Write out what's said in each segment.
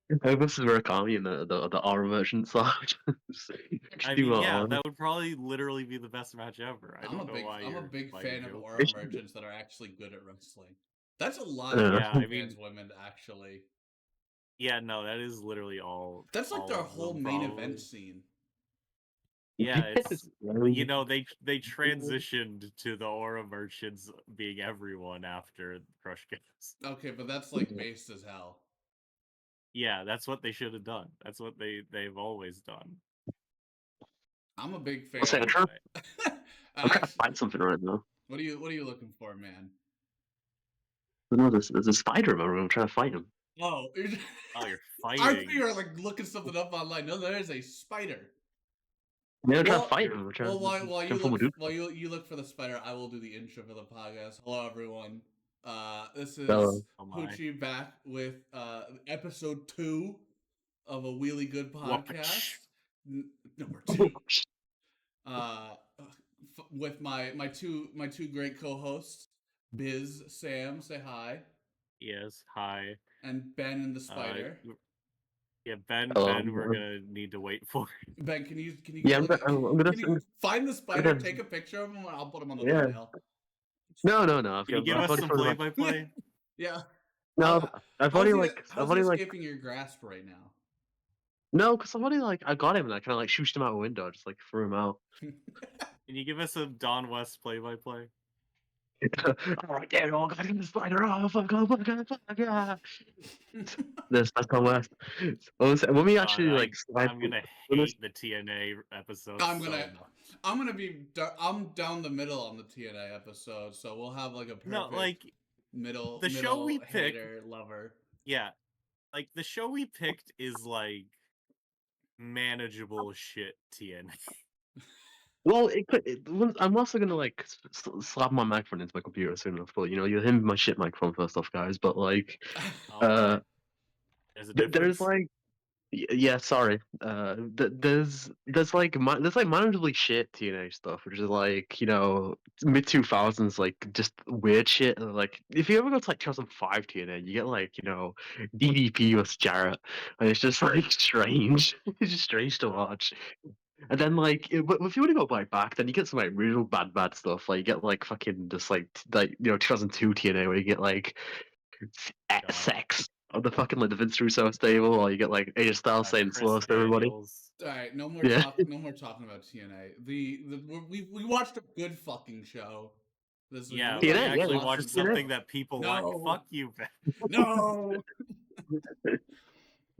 This is where Akami and the R merchants are. I Do mean, that yeah, on. that would probably literally be the best match ever. I don't know why I'm a you're big finding fan of joke. aura merchants that are actually good at wrestling. That's a lot of Yeah, I trans mean, women actually. yeah, no, that is literally That's like their all of whole them main event probably. scene. Yeah, It's it's they transitioned to the aura merchants being everyone after Crush Games. Okay, but that's like based as hell. Yeah, that's what they should have done. That's what they've always done. I'm a big I'll say, fan. Anyway, I'm trying to Actually, find something right now. what are you looking for, man? No, there's a spider in my room. I'm trying to fight him. Oh, oh, you're I think fighting. you're like looking something up online. No, there is a spider. Yeah, I'm trying to Well, fight him. I'm trying, while trying to pull my dude. you look for the spider, I will do the intro for the podcast. Hello, everyone. This So, is Oh my. Hoochie back with episode 2 of a really good podcast. Whoopach. Number 2. Uh, with my two great co-hosts, Biz, Sam, say hi, Yes, hi. and Ben and the Uh, spider. yeah, Ben, we're um, gonna need to wait for. Ben, can you yeah, get like I'm gonna, can you find the I'm spider, gonna, take a picture of him, and I'll put him on the yeah. thumbnail. No. Can you give I've us already some put my. play-by-play? Yeah. No, How's how's he I've already like. escaping your grasp right now? No, because I've already like, I got him and I kind of like shooshed him out a window. I just like threw him out. Can you give us a Don West play-by-play? All right, there, all got in the spider. Oh, fuck, yeah. That's not West. When we God, actually like slide, I'm gonna when this, hate the TNA episode I'm so gonna much. I'm gonna be I'm down the middle on the TNA episode, so we'll have like a No, perfect like the show we middle picked. hater lover. Yeah, like the show we picked is like manageable shit TNA. well, I'm also gonna like slap my microphone into my computer soon enough. But you'll hear my shit microphone first off, guys. But like, Oh uh, my, there's a there's difference. like. Yeah, sorry. There's like manageably shit TNA stuff, which is like mid 2000s like just weird shit. And, like if you ever go to like 2005 TNA, you get like DDP with Jarrett, and it's just like strange. It's just strange to watch. And then but if you want to go back, then you get some like real bad stuff. Like you get like fucking just like 2002 TNA where you get like God, sex of the fucking like the Vince Russo stable, or you get like AJ Styles saying Chris slow to everybody. Daniels. All right, Yeah, no more talking about TNA. We watched a good fucking show this week. Yeah, We we watched TNA, yeah, actually lots watched of good TNA. something fuck. that people like. No, Fuck you, Ben. no.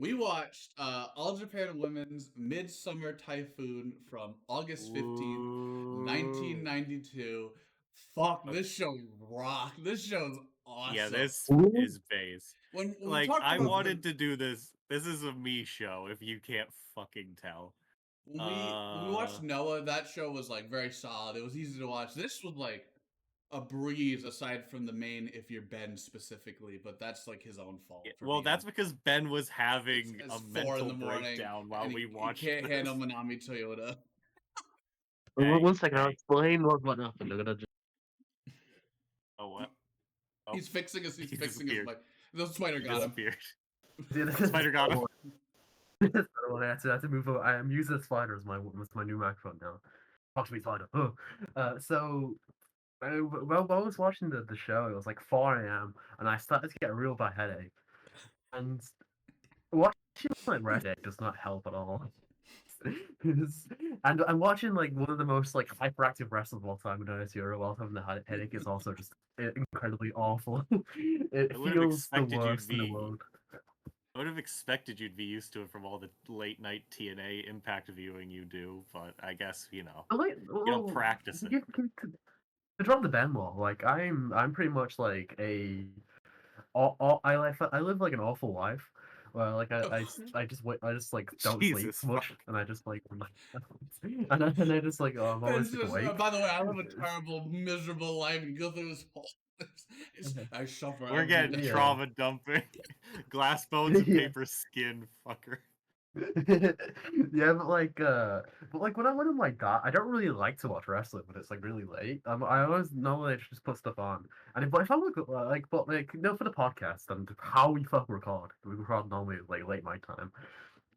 We watched All Japan Women's Midsummer Typhoon from August 15th, Ooh. 1992. Fuck, Okay. this show rock. This show's Yeah, awesome. this is base. When we Like, talked I about wanted to do this. This is a me show, if you can't fucking tell. when we watched Noah, that show was like very solid. It was easy to watch. This was like a breeze aside from the main if you're Ben specifically, but that's like his own fault Yeah, for well, being that's because Ben was having it's a 4 in mental the morning breakdown while and we he watched can't handle this. Manami Toyota. One second, I'll Hey. explain what happened. I'm gonna just... Oh, what? Oh, He's fixing his he mic. disappeared. The spider He got him. disappeared. See, this Spider got him. I have to move over. I'm using the spider as my new microphone now. Talk to me, spider. Oh. So while I was watching the show, it was like 4 a.m. and I started to get a real bad headache. And watching like Red Dead does not help at all. And I'm watching like one of the most like hyperactive wrestlers of all time, Zero, while having the headache is also just incredibly awful. It I would have feels the expected worst in the world. I would have expected you'd be used to it from all the late night TNA Impact viewing you do, but I guess you don't practice it. To drop the Ben wall, like I'm pretty much like I live like an awful life. Well, like I just wait, I just like don't sleep Jesus much, fuck. and I just like and I just like I'm always like awake. By the way, I live a terrible, miserable life and go through this whole. I suffer. We're every getting day. trauma dumping. Glass bones and Yeah. paper skin, fucker. Yeah, but when I'm like that, I don't really like to watch wrestling when it's like really late. I always normally just put stuff on, but if I look at for the podcast and how we fucking record, we record normally like late my time.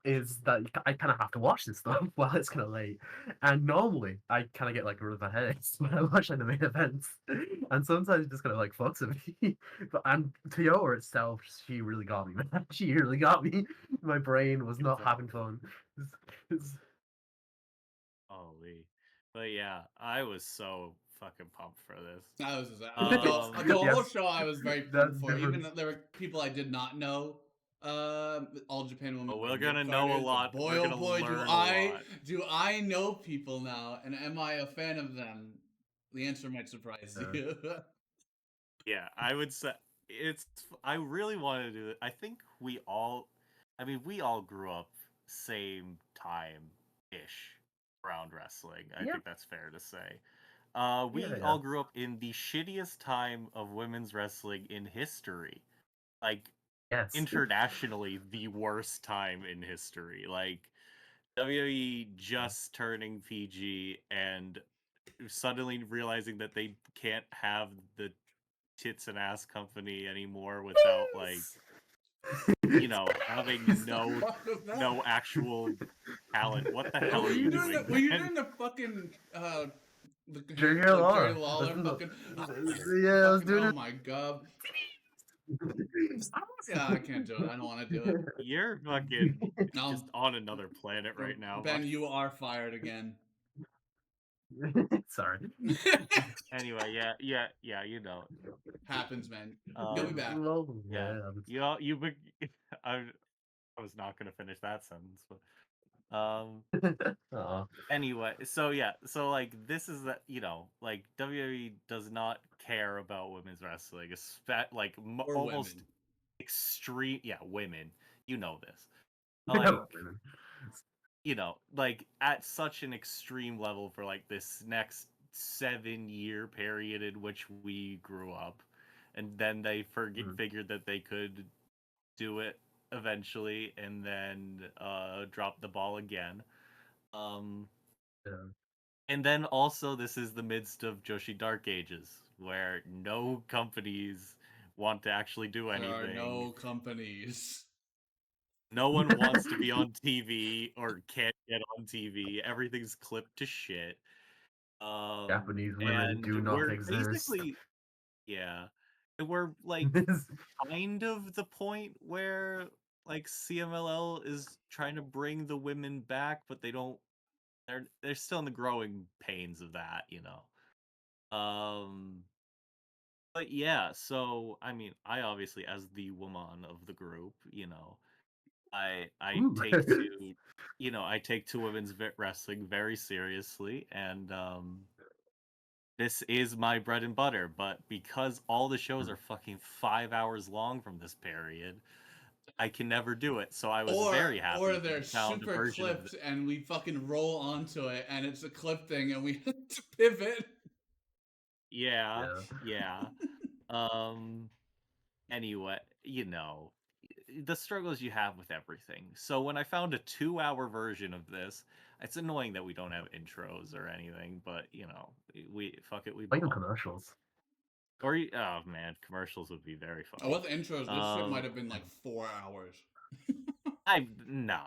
Is that I kind of have to watch this stuff while it's kind of late, and normally I kind of get like really bad headaches when I watch like the main events, and sometimes it just kind of like fucks with me. And Toyota itself, she really got me, man. She really got me. My brain was not having fun. It's- Holy. But yeah, I was so fucking pumped for this. I was just, the whole yes, show I was very that's pumped the for. Even difference. though there were people I did not know. All Japan But Women we're get gonna know a started, but lot. boy We're oh gonna boy, learn a lot. do I know people now, and am I a fan of them? The answer might surprise you. Yeah, I would say it's. I really want to do it. I think we all. I mean, we all grew up same time ish around wrestling. I Yep. think that's fair to say. Yeah, We yeah. all grew up in the shittiest time of women's wrestling in history. Like, Yes. internationally, the worst time in history. Like, WWE just turning PG and suddenly realizing that they can't have the tits and ass company anymore without, like, having no Fuck was that? no actual talent. What the hell Were are you you doing doing, the were you man? doing the fucking Jerry like Jerry Lawler. Lawler fucking Yeah, I was fucking doing oh it. my god. Yeah, I can't do it. I don't want to do it. You're fucking No, just on another planet right now, Ben, buddy. you are fired again. Sorry. Anyway, yeah, you know. Happens, man. You'll be Um, back. Well, yeah, yeah. you. I, I was not gonna finish that sentence, but Aw. anyway, so yeah, so like this is the like WWE does not care about women's wrestling, like Or almost women. extreme. Yeah, women, you know this. Yeah, Like like at such an extreme level for like this next 7-year period in which we grew up, and then they figured that they could do it eventually, and then drop the ball again. Um, yeah. and then also this is the midst of Joshi Dark Ages, where no companies want to actually do There are anything. no companies. No one wants to be on TV or can't get on TV. Everything's clipped to shit. Japanese women And do not we're exist. basically, yeah, and we're like kind of the point where like CMLL is trying to bring the women back, but they don't. They're still in the growing pains of that. But yeah, so I mean, I obviously, as the woman of the group, I Ooh. take to I take to women's wrestling very seriously, and this is my bread and butter. But because all the shows are fucking 5 hours long from this period, I can never do it. So I was very Or happy when they're I found a super version of this. clipped and we fucking roll onto it and it's a clip thing and we have to pivot. Yeah, Yeah. yeah. Um. Anyway, the struggles you have with everything. So when I found a 2-hour version of this, it's annoying that we don't have intros or anything, but we fuck it, we Like in ball. commercials. Or oh man, commercials would be very Oh, funny. with intros, this shit might have been like 4 hours. Yeah. No,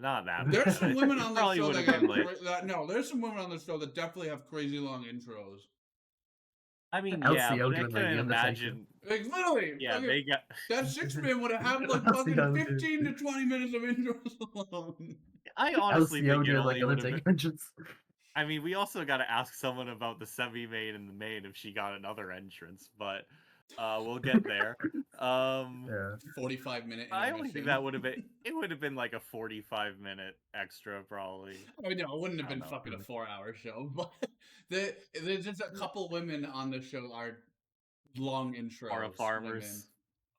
not that There's bad. some women It on this probably show would that have been got like, no. There's some women on this show that definitely have crazy long intros. I mean, yeah, LCO but I doing like couldn't the Undertaker. imagine. Like literally, Yeah, fucking they got. that 6-man would have had like fucking LCO doing 15 to 20 minutes of intros alone. I honestly LCO think it doing like only would have been. Undertaker entrance. I mean, we also got to ask someone about the semi main and the main if she got another entrance, but we'll get there. Yeah. 45-minute I only think intermission. that would have been it would have been like a 45-minute extra probably. I mean, no, it wouldn't have I don't been know. fucking a 4-hour show, but there's just a couple women on the show are long Aura intros women Farmers.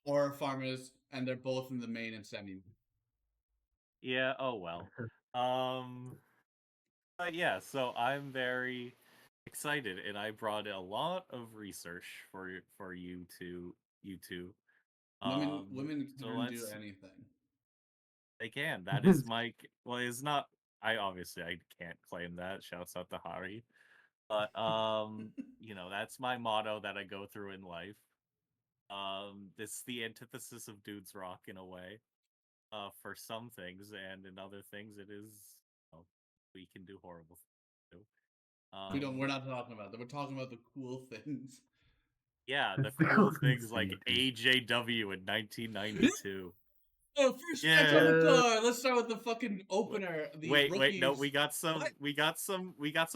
or farmers, and they're both in the main and semi. Yeah, oh well. Um but yeah, so I'm very excited and I brought a lot of research for you two. Women So couldn't do let's anything. They can. That is my. Well, it's not. I can't claim that. Shouts out to Hari. But that's my motto that I go through in life. This is the antithesis of dudes rock in a way. For some things, and in other things, it is. We can do horrible things too. We're not talking about that. We're talking about the cool things. Yeah, the It's the cool cool things like things. AJW in 1992. Oh, first match on the Yeah. card. Let's start with the fucking opener. The Wait, no, rookies. we got some What? we got some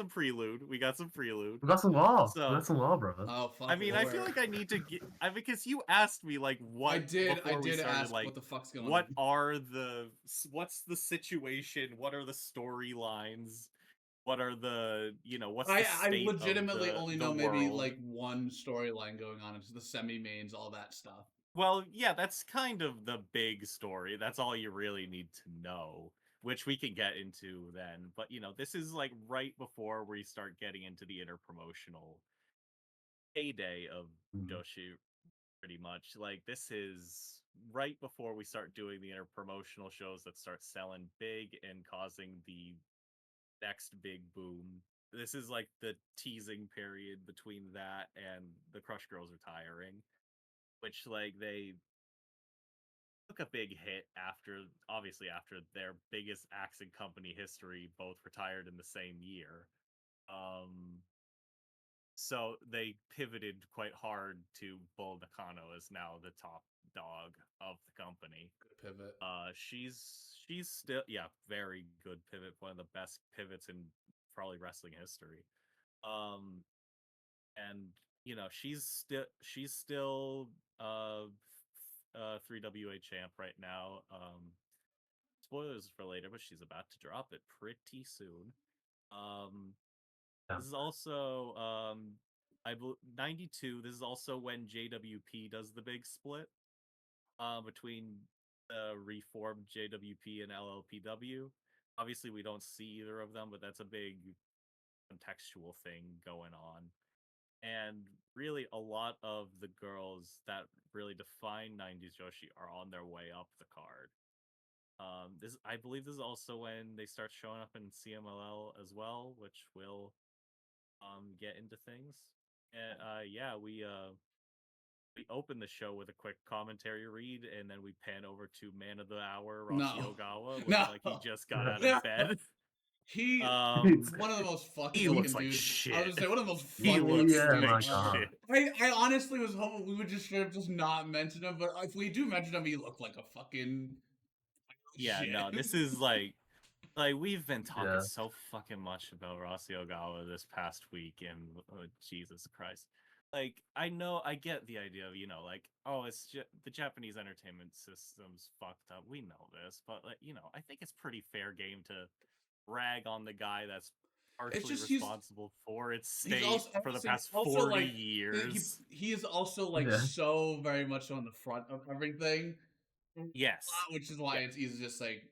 prelude. We got some prelude. We got some law. We So, got some law, brother. Oh fuck! I mean, I feel like I need to get because you asked me like what I before we did started, ask like what the fuck's going what on. are what's the situation? What are the storylines? What are the what's the I state of legitimately only the know maybe world? like one storyline going on. It's the semi mains, all that stuff. Well, yeah, that's kind of the big story. That's all you really need to know, which we can get into then. But this is like right before we start getting into the interpromotional heyday of Mhm. Joshi, pretty much. Like this is right before we start doing the interpromotional shows that start selling big and causing the next big boom. This is like the teasing period between that and the Crush Girls retiring, which like they took a big hit after their biggest acts in company history both retired in the same year. Um, so they pivoted quite hard to Bull Nakano as now the top dog of the company. Good pivot. She's still very good pivot, one of the best pivots in probably wrestling history. And she's still 3WA champ right now. Spoilers for later, but she's about to drop it pretty soon. Um, Yeah. this is also 92. This is also when JWP does the big split between reformed JWP and LLPW. Obviously, we don't see either of them, but that's a big contextual thing going on. And really, a lot of the girls that really define 90s Joshi are on their way up the card. I believe this is also when they start showing up in CMLL as well, which will get into things. And we open the show with a quick commentary read, and then we pan over to Man of the Hour Rossi No, Ogawa, looking no, like he just got out no. of bed. He Um, one of the most fucked he looking looks like dudes. I was shit. gonna say one of the most He fucked looks looking Yeah, dudes like my ever. god. shit. I honestly was hoping we would just straight up just not mention him, but if we do mention him, he looked like a fucking Yeah, shit. no, this is like we've been talking Yeah. so fucking much about Rossi Ogawa this past week, and Jesus Christ, like I get the idea of like it's the Japanese entertainment system's fucked up. We know this, but like I think it's pretty fair game to rag on the guy that's It's partially just responsible for its he's state also for the obviously past also 40 like years. he is also like Yeah. so very much on the front of everything, Yes. which is why Yeah. it's easy to just like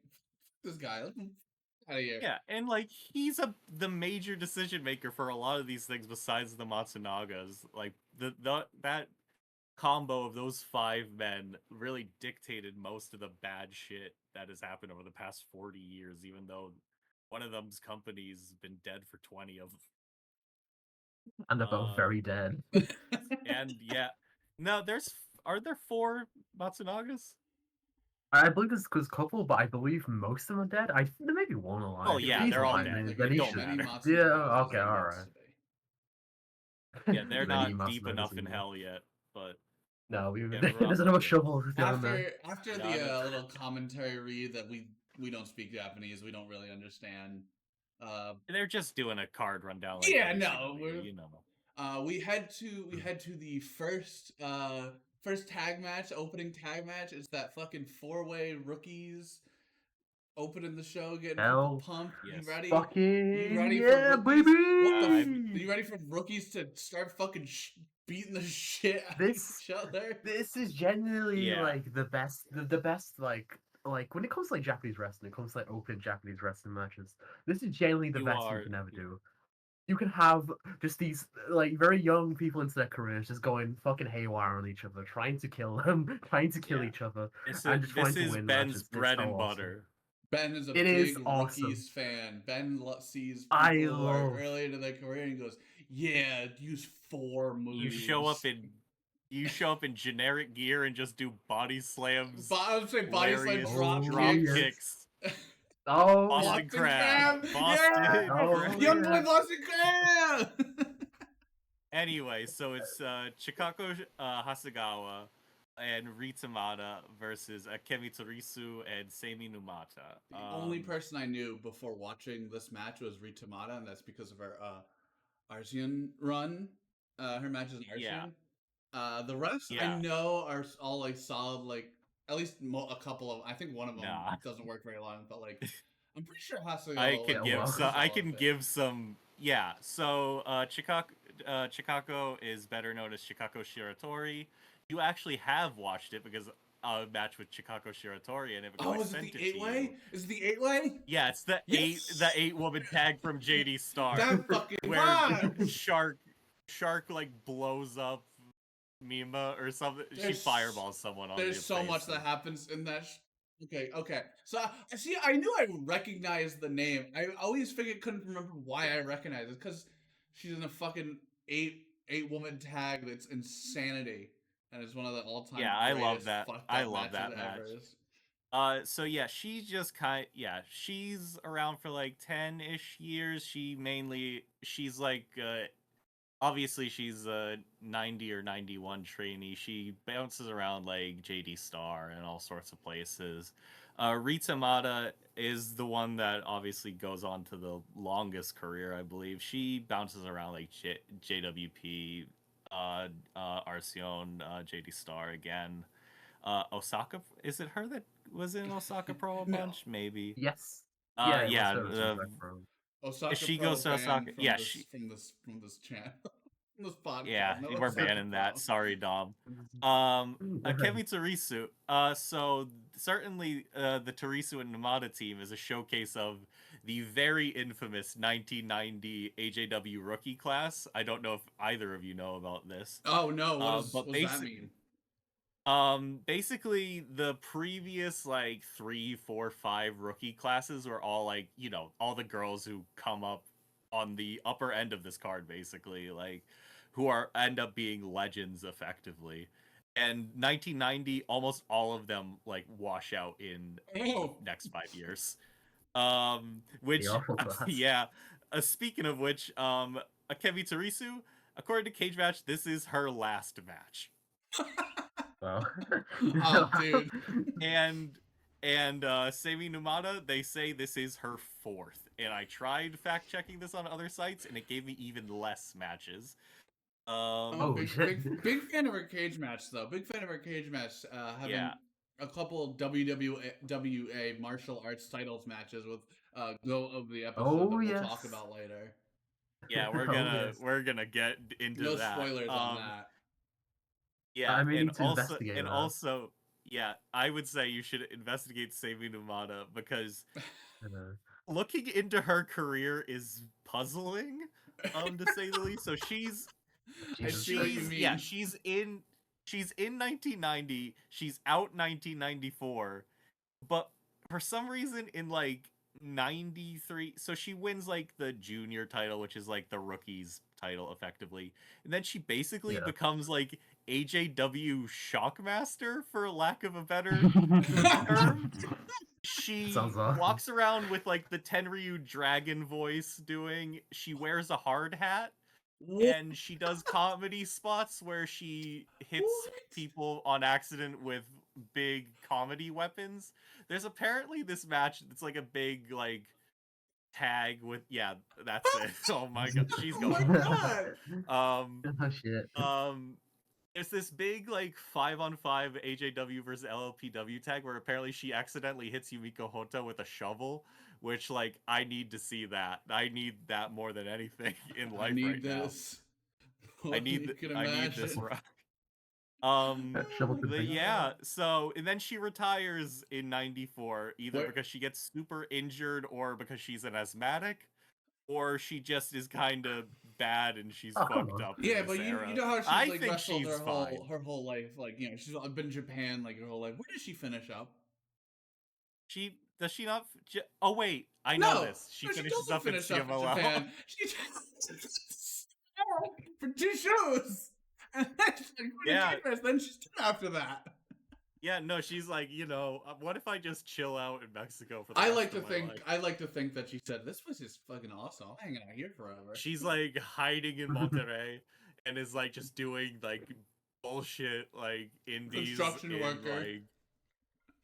this guy out of here. Yeah, and like he's the major decision maker for a lot of these things besides the Matsunagas. Like that combo of those five men really dictated most of the bad shit that has happened over the past 40 years, even though one of them's company's been dead for 20 of them. And they're both very dead. And yeah. No, are there four Matsunagas? I believe there's a couple, but I believe most of them are dead. I think there may be one Oh alive. If yeah, he's they're all alive, dead. There then It he could be don't should. many matter. Yeah. Matsunagas as Okay. there All gets right. to be. Yeah, they're Many not deep Matsunagas enough in in there. hell yet, but No, we're on there's the another way. shovel still in there. After No, the no. little commentary read that we don't speak Japanese, we don't really understand. Uh, They're just doing a card rundown like yeah, no, WCW, you know. we head to the first tag match, opening tag match. It's that fucking 4-way rookies opening the show, getting people Hell, pumped. You Yes. ready? You fucking ready for yeah, rookies? What the? I Are you ready for rookies to start fucking beating the shit out of This each other? this is genuinely yeah. like the best like when it comes to like Japanese wrestling, it comes to like open Japanese wrestling matches. This is genuinely the You best you are can ever do. you can have just these like very young people into their careers just going fucking haywire on each other, trying to kill them, trying to kill Yeah. each other, It's and just this trying to is win Ben's matches. It's bread so and awesome. butter. Ben is a It is big awesome. rookies fan. Ben sees I people who are love. early into their career and goes, "Yeah, use 4 You moves." show up in generic gear and just do body slams, I would say body slam hilarious drop Oh drop kicks. yes. kicks, Oh yes. Boston Boston Crab, Crab! Boston Yeah! Oh Crab. Young boy yeah. Boston Crab! Anyway, so it's Chikako Hasegawa and Ritamata versus Akemi Torisu and Seimi Numata. The only person I knew before watching this match was Ritamata, and that's because of her Arcean run. Her matches in Yeah, Arcean. The rest I yeah, know are all like solid, like at least a couple of. I think one of them nah. doesn't work very long, but like I'm pretty sure Hasegawa Yeah. like is a Well. pretty I solid can pick. give some. Yeah, so Chikako is better known as Chikako Shiratori. You actually have watched it because a match with Chikako Shiratori in it because I Oh, is it sent the it to 8-way? you. Is it the 8-way? Yeah, it's the Yes. eight woman tag from JD Star That fucking where rocks. Shark like blows up Mima or something. She There's fireballs someone on the there's so much face. that happens in that. Okay. So I see. I knew I recognized the name. I always figured couldn't remember why I recognized it because she's in a fucking eight woman tag that's insanity, and it's one of the all time Yeah, I love greatest that. fucked I up love matches that ever. match. So yeah, she's just she's around for like 10-ish years. She's like obviously she's a 90 or 91 trainee. She bounces around like JD Star and all sorts of places. Rita Mata is the one that obviously goes on to the longest career, I believe. She bounces around like JWP, Arceon, JD Star again. Osaka, is it her that was in Osaka Pro a No, bunch? Maybe. Yes. Yeah. It was Yeah. her. She was back from. Osaka She Pro goes to banned Osaka. from Yeah, this channel, from this yeah, podcast. No we're Osaka banning that. Pro. Sorry, Dom. Right. Akemi Torisu. So certainly, the Torisu and Namada team is a showcase of the very infamous 1990 AJW rookie class. I don't know if either of you know about this. Oh no, what But does that mean? Basically the previous like 3, 4, 5 rookie classes were all like, all the girls who come up on the upper end of this card, basically, like who end up being legends effectively. And 1990, almost all of them like wash out in the Oh, next 5 years. The Which awful class. yeah. Speaking of which, Akemi Torisu, according to Cage Match, this is her last match. Wow. oh, dude. and Seimi Numata, they say this is her 4th. And I tried fact checking this on other sites, and it gave me even less matches. I'm a Holy shit. big fan of her cage match though. Big fan of her cage match. Having Yeah. a couple WWA martial arts titles matches with Go of the episode that Oh we'll yes. talk about later. Yeah, Oh, yes. we're gonna get into No that. spoilers on that. Yeah, I may need to investigate and that. also, yeah, I would say you should investigate Seimi Numata because looking into her career is puzzling, to say the least. So I see what you mean. she's in 1990, she's out 1994, but for some reason in like 93, so she wins like the junior title, which is like the rookies title effectively, and then she basically becomes like AJW Shockmaster, for lack of a better term. She Sounds awesome. walks around with like the Tenryu dragon voice doing. She wears a hard hat and she does comedy spots where she hits people on accident with big comedy weapons. There's apparently this match that's like a big like tag with that's it. Oh my god, she's Oh going my off. god! Oh shit. There's this big like 5-on-5 AJW versus LLPW tag where apparently she accidentally hits Yumiko Hotta with a shovel, which like I need to see that. I need that more than anything in life right this. now. You can I need this imagine. rock. Shovel to Oh my But face. yeah, God. so and then she retires in 94 either Where- because she gets super injured or because she's an asthmatic or she just is kind of bad and she's Oh, come fucked on. up in Yeah, this but you era. know how she's I like think wrestled she's fine. her whole life, like you know she's been in Japan like her whole life. Where did she finish up? Does she not? Oh wait, I know No, this. She no, she finishes doesn't up in finish up in CMLL. Japan. She for 2 shows, and then she's like, "Where did Yeah. she finish?" Then she's done after that. Yeah, no, she's like, what if I just chill out in Mexico for the rest of my life? I like to think that she said, "This place is fucking awesome. I'm hanging out here forever." She's like hiding in Monterrey and is like just doing like bullshit like indies Construction in worker. like.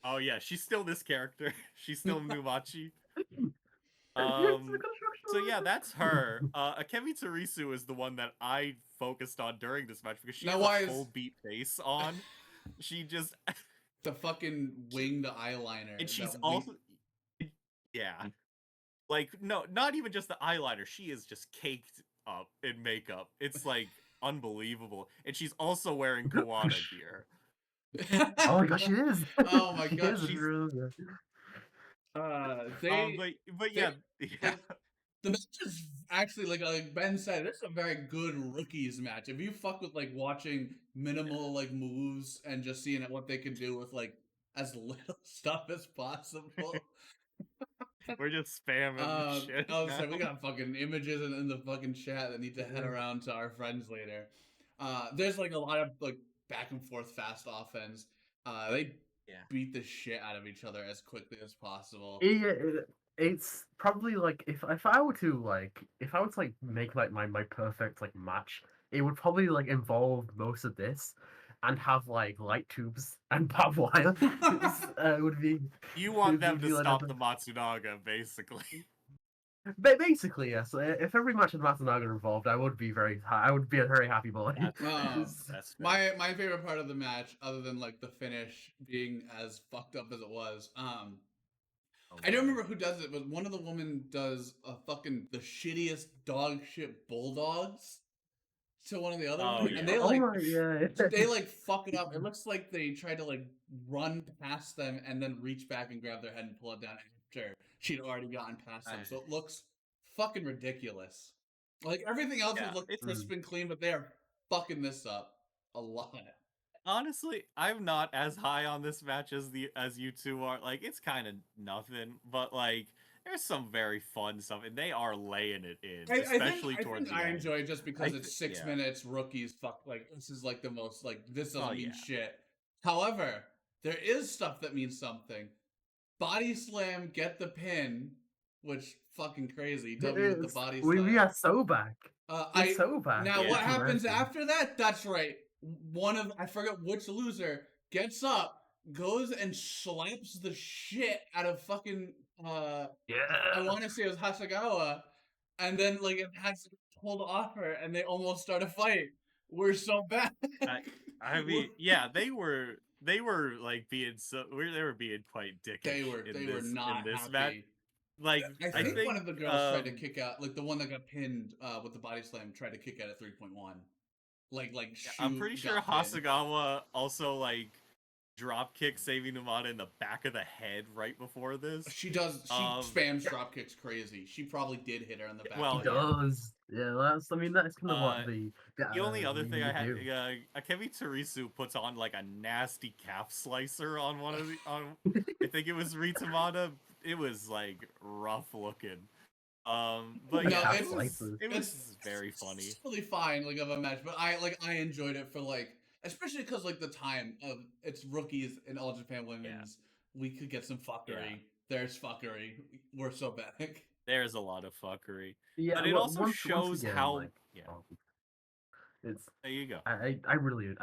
Oh yeah, she's still this character. She's still Numachi. So yeah, that's her. Akemi Torisu is the one that I focused on during this match because she Now, has why a is full beat face on. She just the fucking winged eyeliner? and she's that also yeah. Like no, not even just the eyeliner. She is just caked up in makeup. It's like unbelievable. And she's also wearing Kawada gear. Oh my gosh, it is. Oh my It god, is she's really good. But yeah, yeah. like the match is actually like Ben said, it's a very good rookies match. If you fuck with like watching minimal like moves and just seeing what they can do with like as little stuff as possible. We're just spamming shit I was now. saying we got fucking images in the fucking chat that need to head around to our friends later. There's like a lot of like back and forth fast offense. They Yeah. beat the shit out of each other as quickly as possible. It's probably like if I were to like make like my perfect like match, it would probably like involve most of this and have like light tubes and barbed wire. Would be You want them would to be like stop the Matsunaga, basically. basically yes. If every match with Matsunaga involved, I would be a very happy boy. That's my favorite part of the match, other than like the finish being as fucked up as it was, I don't remember who does it, but one of the women does a fucking the shittiest dog shit bulldogs to one of the other women, yeah. and they Oh like my yeah. they like fuck it up. It looks like they tried to like run past them and then reach back and grab their head and pull it down after she'd already gotten past them. So it looks fucking ridiculous. Like everything else would look crisp and clean, but they are fucking this up a lot. Honestly, I'm not as high on this match as you two are. Like, it's kind of nothing, but like, there's some very fun stuff, and they are laying it in, especially towards the I end. enjoy it just because it's 6 minutes. Rookies, fuck, like this is like the most like this doesn't mean shit. However, there is stuff that means something. Body slam, get the pin, which fucking crazy. W with the body slam. We are so back. So back. Now what happens after that? That's right. I forget which loser gets up, goes and slaps the shit out of fucking I want to say it was Hasagawa, and then like it has to hold off her, and they almost start a fight. We're so bad. I mean, yeah, they were like being they were being quite dickish. They were not in this happy. Match. Like I think one of the girls tried to kick out, like the one that got pinned with the body slam, tried to kick out at 3.1. I'm pretty sure Hasagawa also like drop kick saving Numata in the back of the head right before this. She does. She spams drop kicks crazy. She probably did hit her in the back. Well, she does. Yeah, that's kind of what the only other thing I had. Akemi Torisu puts on like a nasty calf slicer on one of the. I think it was Ritamata. It was like rough looking. But no, yeah, it was very funny. It's really fine, like of a match, but I enjoyed it for like, especially because like the time of it's rookies in All Japan Women's, we could get some fuckery. Yeah. There's fuckery. We're so back. There's a lot of fuckery. Yeah, but it also shows again, how. Like, it's there you go. I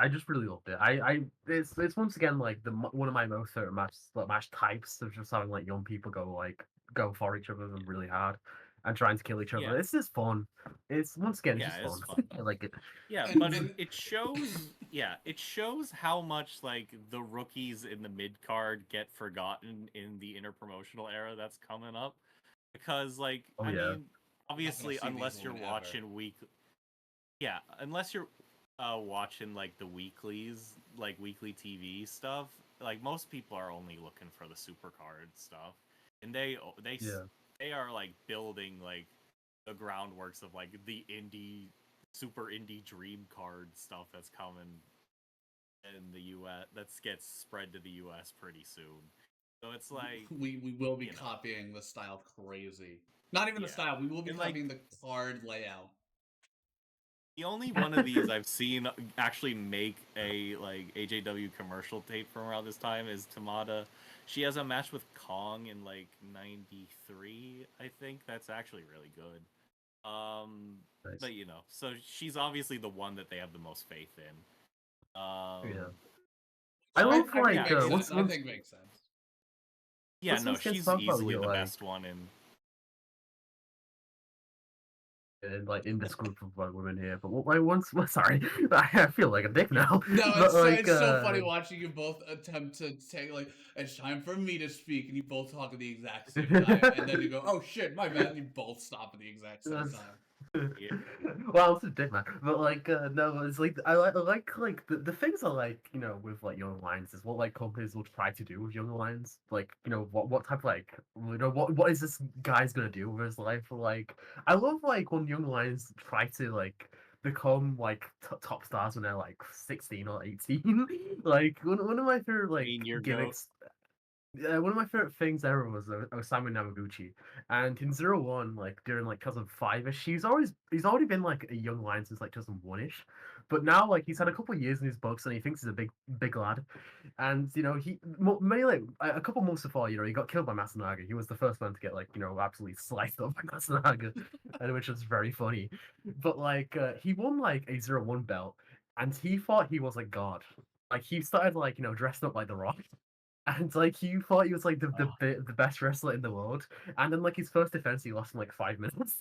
just really loved it. It's once again like one of my most favorite match types of just having like young people go for each other and really hard and trying to kill each other. It's just fun. It's once again it's fun. I like it. Yeah, but it shows it shows how much like the rookies in the mid card get forgotten in the interpromotional era that's coming up. Because like I mean obviously unless you're watching unless you're watching like the weeklies, like weekly TV stuff, like most people are only looking for the supercard stuff. And they are like building like the groundworks of like the super indie dream card stuff that's coming in the U.S. that gets spread to the U.S. pretty soon. So it's like we will be you know, copying the style crazy. Not even the yeah, style. We will be and like copying the card layout. the only one of these I've seen actually make a like AJW commercial tape from around this time is Tamada. She has a match with Kong in like '93, I think. That's actually really good. Nice. But you know, so she's obviously the one that they have the most faith in. Yeah. I, I love I think like yeah, makes sense. I think makes sense. yeah, no, once gets she's talked about easily you the like best one in. in this group of women here, but like once sorry, I feel like a dick now. No, But like it's so funny watching you both attempt to take like it's time for me to speak, and you both talk at the exact same time, and then you go, "Oh shit, my bad," and you both stop at the exact same That's- time. Yeah. well, it's a dick man, but like no, it's like I like the things I like with like young lions is what like companies will try to do with young lions. Like what type of like what is this guy's gonna do with his life? Like I love like when young lions try to like become like top stars when they're like 16 or 18. Like one of my favorite I like mean, your goat. gimmicks. Yeah, one of my favorite things ever was Osamu Namaguchi, and in 01, like during like 2005ish, he's already been like a young lion since like 2001ish, but now like he's had a couple of years in his books and he thinks he's a big lad, and he many like a couple months before he got killed by Matsunaga. He was the first man to get like absolutely sliced up by Matsunaga, and which was very funny, but like he won like a 01 belt, and he thought he was a god. Like he started like dressing up like the Rock, and like he thought he was like Oh, the best wrestler in the world, and then like his first defense he lost in like 5 minutes,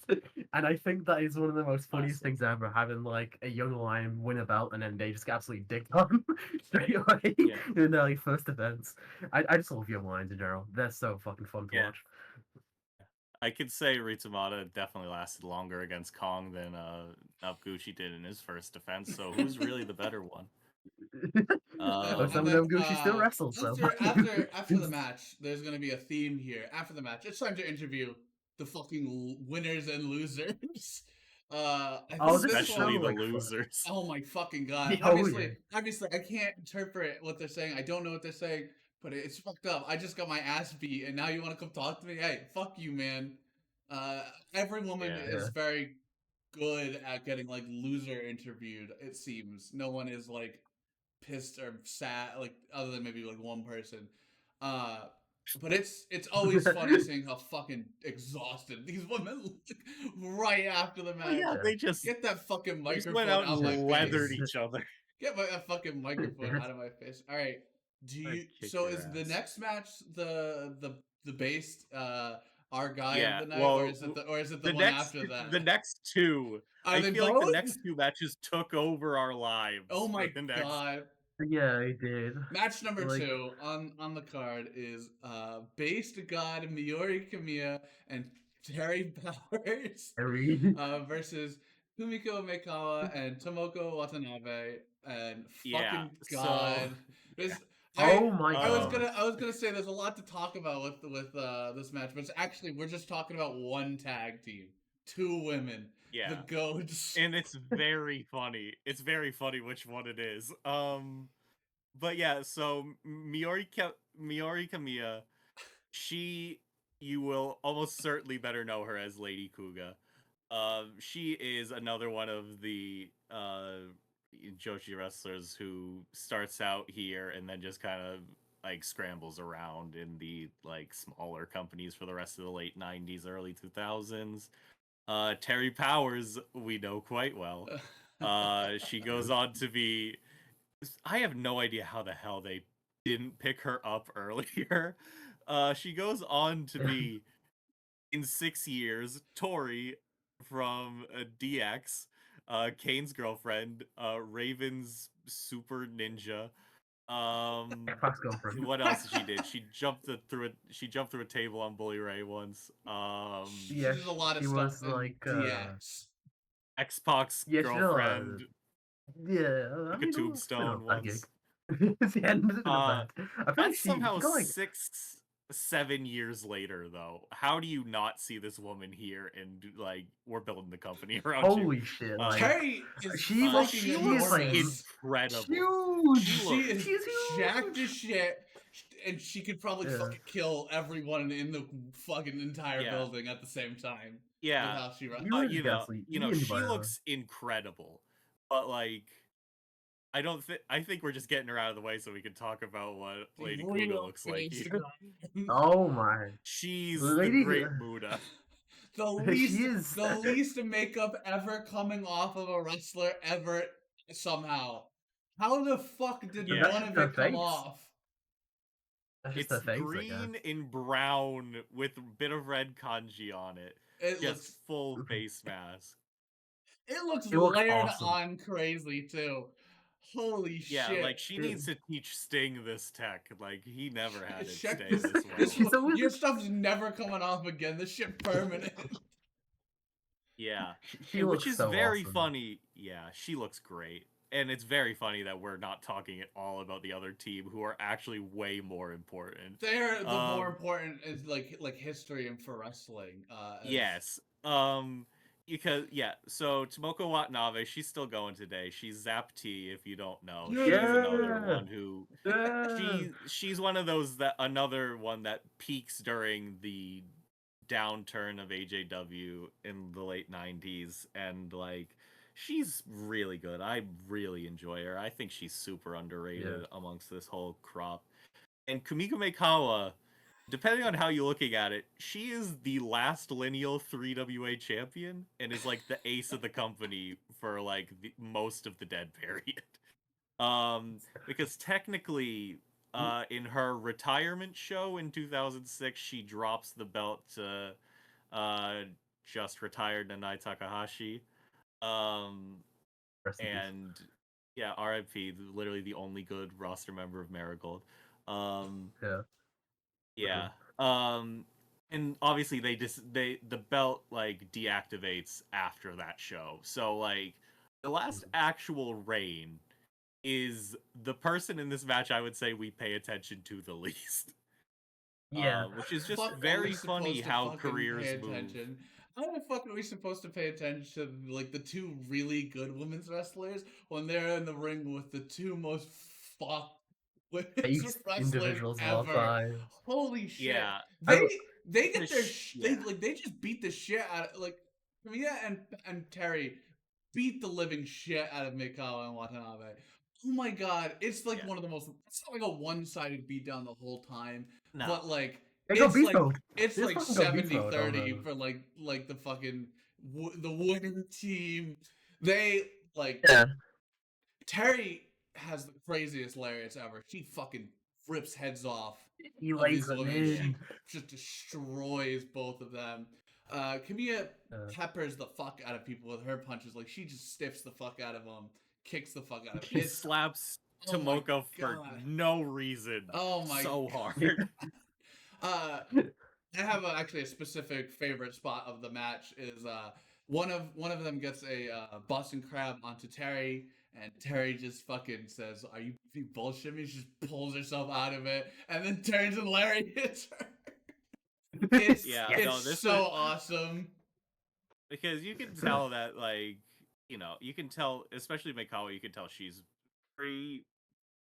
and I think that is one of the most funniest classic. things ever, having like a young lion win a belt and then they just get absolutely dicked on straight away Yeah. in their like, first defense. I just love young lions in general. They're so fucking fun to Yeah. watch. I could say Ritsumoto definitely lasted longer against Kong than Naoguchi did in his first defense. So who's really the better one? And Osamu then Noguchi still wrestles so. after the match, there's gonna be a theme here. After the match, it's time to interview the fucking winners and losers. I Oh, think this this is so Especially one the like fun. losers. oh my fucking god. Oh yeah. Obviously, I can't interpret what they're saying. I don't know what they're saying, but it's fucked up. I just got my ass beat, and now you want to come talk to me? Hey, fuck you, man. Uh, every woman Yeah. is very good at getting like loser interviewed. It seems no one is like pissed or sad, like other than maybe like one person. Uh, but it's always funny seeing how fucking exhausted these women look right after the Oh match. yeah, Get that fucking they just went microphone out out my and leathered face. each other. Get that fucking microphone out of my face. All right. Do I'd you? kick So your is the ass. next match the based our guy of Yeah, the night, or well, is it the the one next after that? the next two, Are I they feel like the both? next two matches took over our Oh lives for my the next. god. Yeah, I did. Match number Like, 2 on the card is Based God Miori Kamiya and Terry Powers Harry. versus Kumiko Meikawa and Tomoko Watanabe. And Yeah, fucking so god, yeah. there's Oh my Um, god. I was gonna say there's a lot to talk about with this match, but it's actually we're just talking about one tag team, two women, the yeah, goats. and it's very funny. It's very funny which one it is. But yeah, so Miori Kamiya, she you will almost certainly better know her as Lady Kuga. She is another one of the Joshi wrestlers who starts out here and then just kind of like scrambles around in the like smaller companies for the rest of the late 90s, early 2000s. Terry Powers, we know quite well. She goes on to be I have no idea how the hell they didn't pick her up earlier. She goes on to be in 6 years, Tori from DX, Kane's girlfriend, Raven's super ninja. Fox girlfriend. What else she did? She jumped through a table on Bully Ray once. She Yeah, did a lot of she stuff was in like DX. X-Pac's yeah, she did a lot. girlfriend, Yeah, I took a mean, it's been a tombstone bad gig. once. It's the end. It's been a Uh, bad. I feel like that's she somehow got like six. 7 years later, though, how do you not see this woman here and like we're building the company around you? Holy shit! Like Terry is she fucking She looks enormous. incredible. huge. She She is She's jacked huge. as shit, and she could probably Yeah. fucking kill everyone in the fucking entire Yeah. building at the same time. With Yeah, how she runs. Huge you Gasly, know, Ian she Barrow. looks incredible, but like, I don't think I think we're just getting her out of the way so we can talk about what Lady Kuga looks like here. Oh my! She's Lady the great Buddha. She is. The least makeup ever coming off of a wrestler ever somehow. How the fuck did Yeah. none of it come off? That's just It's her face, green and brown with a bit of red kanji on it. It Just looks full face mask. it looks It looks layered awesome. on crazy too. Holy Yeah, shit. like she needs to teach Sting this tech. Like he never had it Check stay this. this well. So Your stuff's never coming off again. This shit permanent. Yeah. She And looks which is so very awesome. funny. Yeah, she looks great. And it's very funny that we're not talking at all about the other team who are actually way more important. They're the more important is like history and for wrestling. Yes. Because so Tomoko Watanabe, she's still going today. She's Zap T, if you don't know. Yeah. She's another one who Yeah. she's one of those another one that peaks during the downturn of AJW in the late 90s, and like she's really good. I really enjoy her. I think she's super underrated amongst this whole crop. And Kumiko Meikawa, depending on how you're looking at it, she is the last lineal 3WA champion and is like the ace of the company for like most of the dead period. Because technically, in her retirement show in 2006, she drops the belt to just retired Nanai Takahashi. Rest in peace. And yeah, RIP, literally the only good roster member of Marigold. Yeah. Yeah. And obviously the belt like deactivates after that show. So like the last actual reign is the person in this match I would say we pay attention to the least. Yeah. Which is just Fuck, very funny how careers pay move. attention? How the fuck are we supposed to pay attention to like the two really good women's wrestlers when they're in the ring with the two most fucked women's Face wrestlers individuals of all ever? time. Holy shit! Yeah. They get their yeah. they just beat the shit out of like Mia and Terry beat the living shit out of Mikawa and Watanabe. Oh my god, it's like one of the most. It's not like a one-sided beatdown the whole time, No. but like They got it's beat like mode. it's They like just fucking got beat 70-30 mode for like the fucking the winning team. They like Yeah. Terry has the craziest lariats ever. She fucking rips heads off He of lays these them women. She in. just destroys both of them. Kamiya peppers the fuck out of people with her punches. Like she just stiffs the fuck out of them, kicks the fuck out of them. She slaps Tomoko for no reason. Oh my so hard. I have actually a specific favorite spot of the match is one of them gets a Boston Crab onto Terry, and Terry just fucking says, "Are you bullshitting me?" She just pulls herself out of it, and then turns and Larry hits her. It's so awesome. Because you can tell that, like, you can tell, especially Mikawa, you can tell she's very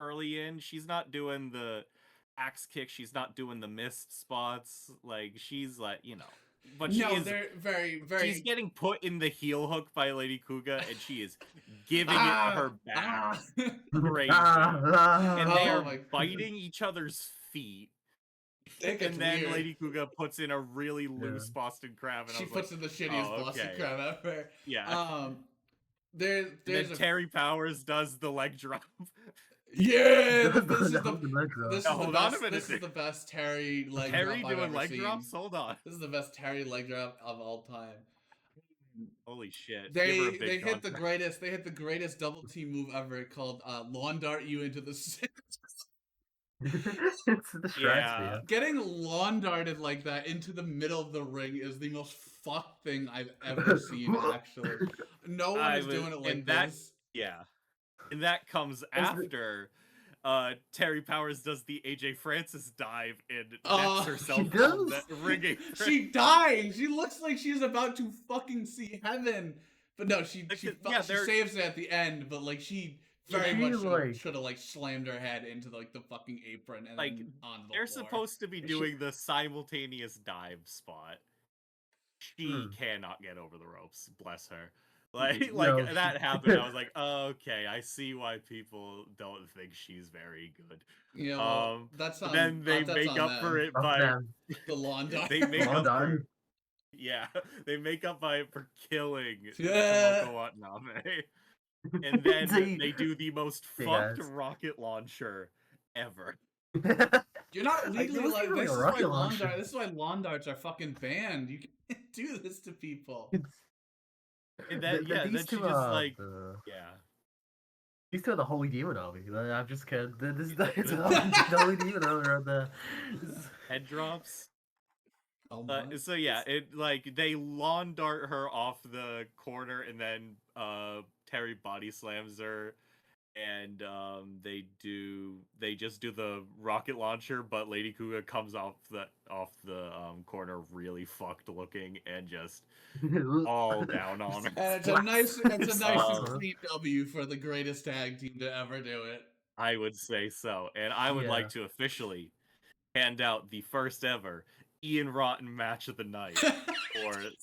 early in. She's not doing the axe kick. She's not doing the missed spots. Like, she's like, but she is they're very, very. She's getting put in the heel hook by Lady Kuga, and she is giving it her back. Crazy. And they are biting each other's feet. And then weird. Lady Kuga puts in a really loose Boston Crab, and she puts in the shittiest Boston Crab ever. Yeah. There's Terry Powers does the leg drop. Yeah, this is the best Terry leg drop I've doing ever leg seen. drops? Hold on. This is the best Terry leg drop of all time. Holy shit! They hit the greatest. They hit the greatest double team move ever called lawn dart you into the It's the stratosphere. Getting lawn darted like that into the middle of the ring is the most fucked thing I've ever seen. Actually, no one is doing it like this. Yeah, and that comes after Terry Powers does the AJ Francis dive and Oh, nets herself she does? on the ringing. She dies. She looks like she's about to fucking see heaven. But no, she Yeah, she saves it at the end. But like she Yeah, very she, much like- should have like slammed her head into like the fucking apron and Like, then onto the they're floor. supposed to be doing the simultaneous dive spot. She Hmm. cannot get over the ropes. Bless her. Like No, that she- happened. I was like, okay, I see why people don't think she's very good. Yeah, well, that's But on. then they that's make on up them. for it Fuck by them. The lawn dart. they make Lawn up for dart. yeah, they make up by it for killing Yeah. Tomoko Watanabe. And then See? they do the most Big fucked ass. rocket launcher ever. You're not legally Those like people this. are Is why rocket lawn launcher. dart. This is why lawn darts are fucking banned. You can't do this to people. And then These then she two just are like the... yeah. These two are the Holy Demon Army. I'm just kidding. This is the Holy Demon Army right there. Head drops. Oh my. So yeah, it like they lawn dart her off the corner, and then Terry body slams her, and they just do the rocket launcher, but Lady Kuga comes off the corner really fucked looking and just all down on her. And it's a nice and Uh, clean W for the greatest tag team to ever do it. I would say so, and I would like to officially hand out the first ever Ian Rotten match of the night for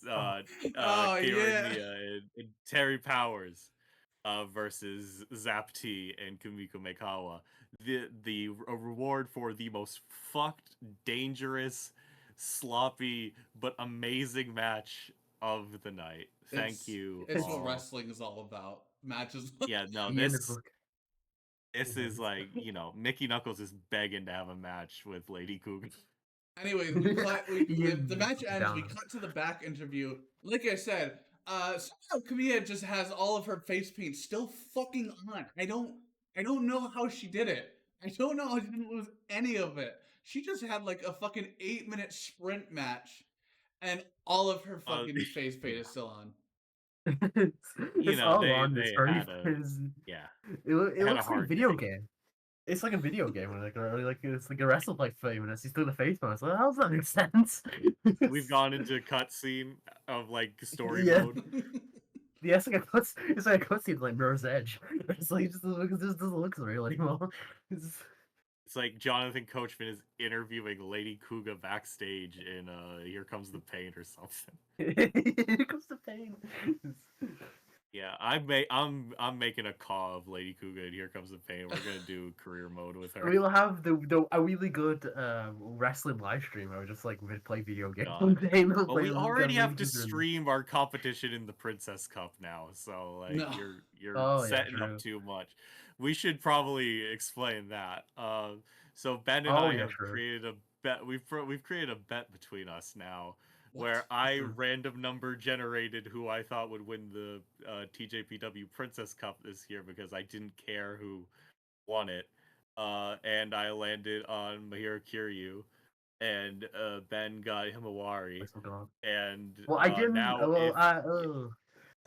Oh, Kieran yeah. Mia and Terry Powers versus Zap T and Kumiko Meikawa. The reward for the most fucked, dangerous, sloppy, but amazing match of the night. Thank you. It's all. what wrestling is all about. Matches. Yeah, no, Ian is look- this is like, Mickey Knuckles is begging to have a match with Lady Kuga. Anyway, the match ends. We cut to the back interview. Like I said, somehow Kamiya just has all of her face paint still fucking on. I don't know how she did it. I don't know how she didn't lose any of it. She just had like a fucking 8-minute sprint match, and all of her fucking face paint is still on. It's all on this very had a, yeah. It looks like a hard video day. game. It's like a video game, like it's like a wrestle like 30 minutes. He's doing the face mask. Like, how does that make sense? We've gone into cutscene of like story Yeah. mode. Yeah, it's like a cutscene like Mirror's Edge. It's like it just doesn't look real anymore. It's like Jonathan Coachman is interviewing Lady Kuga backstage in Here Comes the Pain or something. Here comes the pain. Yeah, I'm making a call of Lady Kuga and Here Comes the Pain. We're gonna do career mode with her. We'll have a really good wrestling live stream where we just like play video games. God. Well, we already have to stream our competition in the Princess Cup now, so like No. you're setting up too much. We should probably explain that. So Ben and I have created a bet. We've created a bet between us now. Where I random number generated who I thought would win the TJPW Princess Cup this year because I didn't care who won it. And I landed on Mahiro Kiryu, and Ben got Himawari. And I didn't. now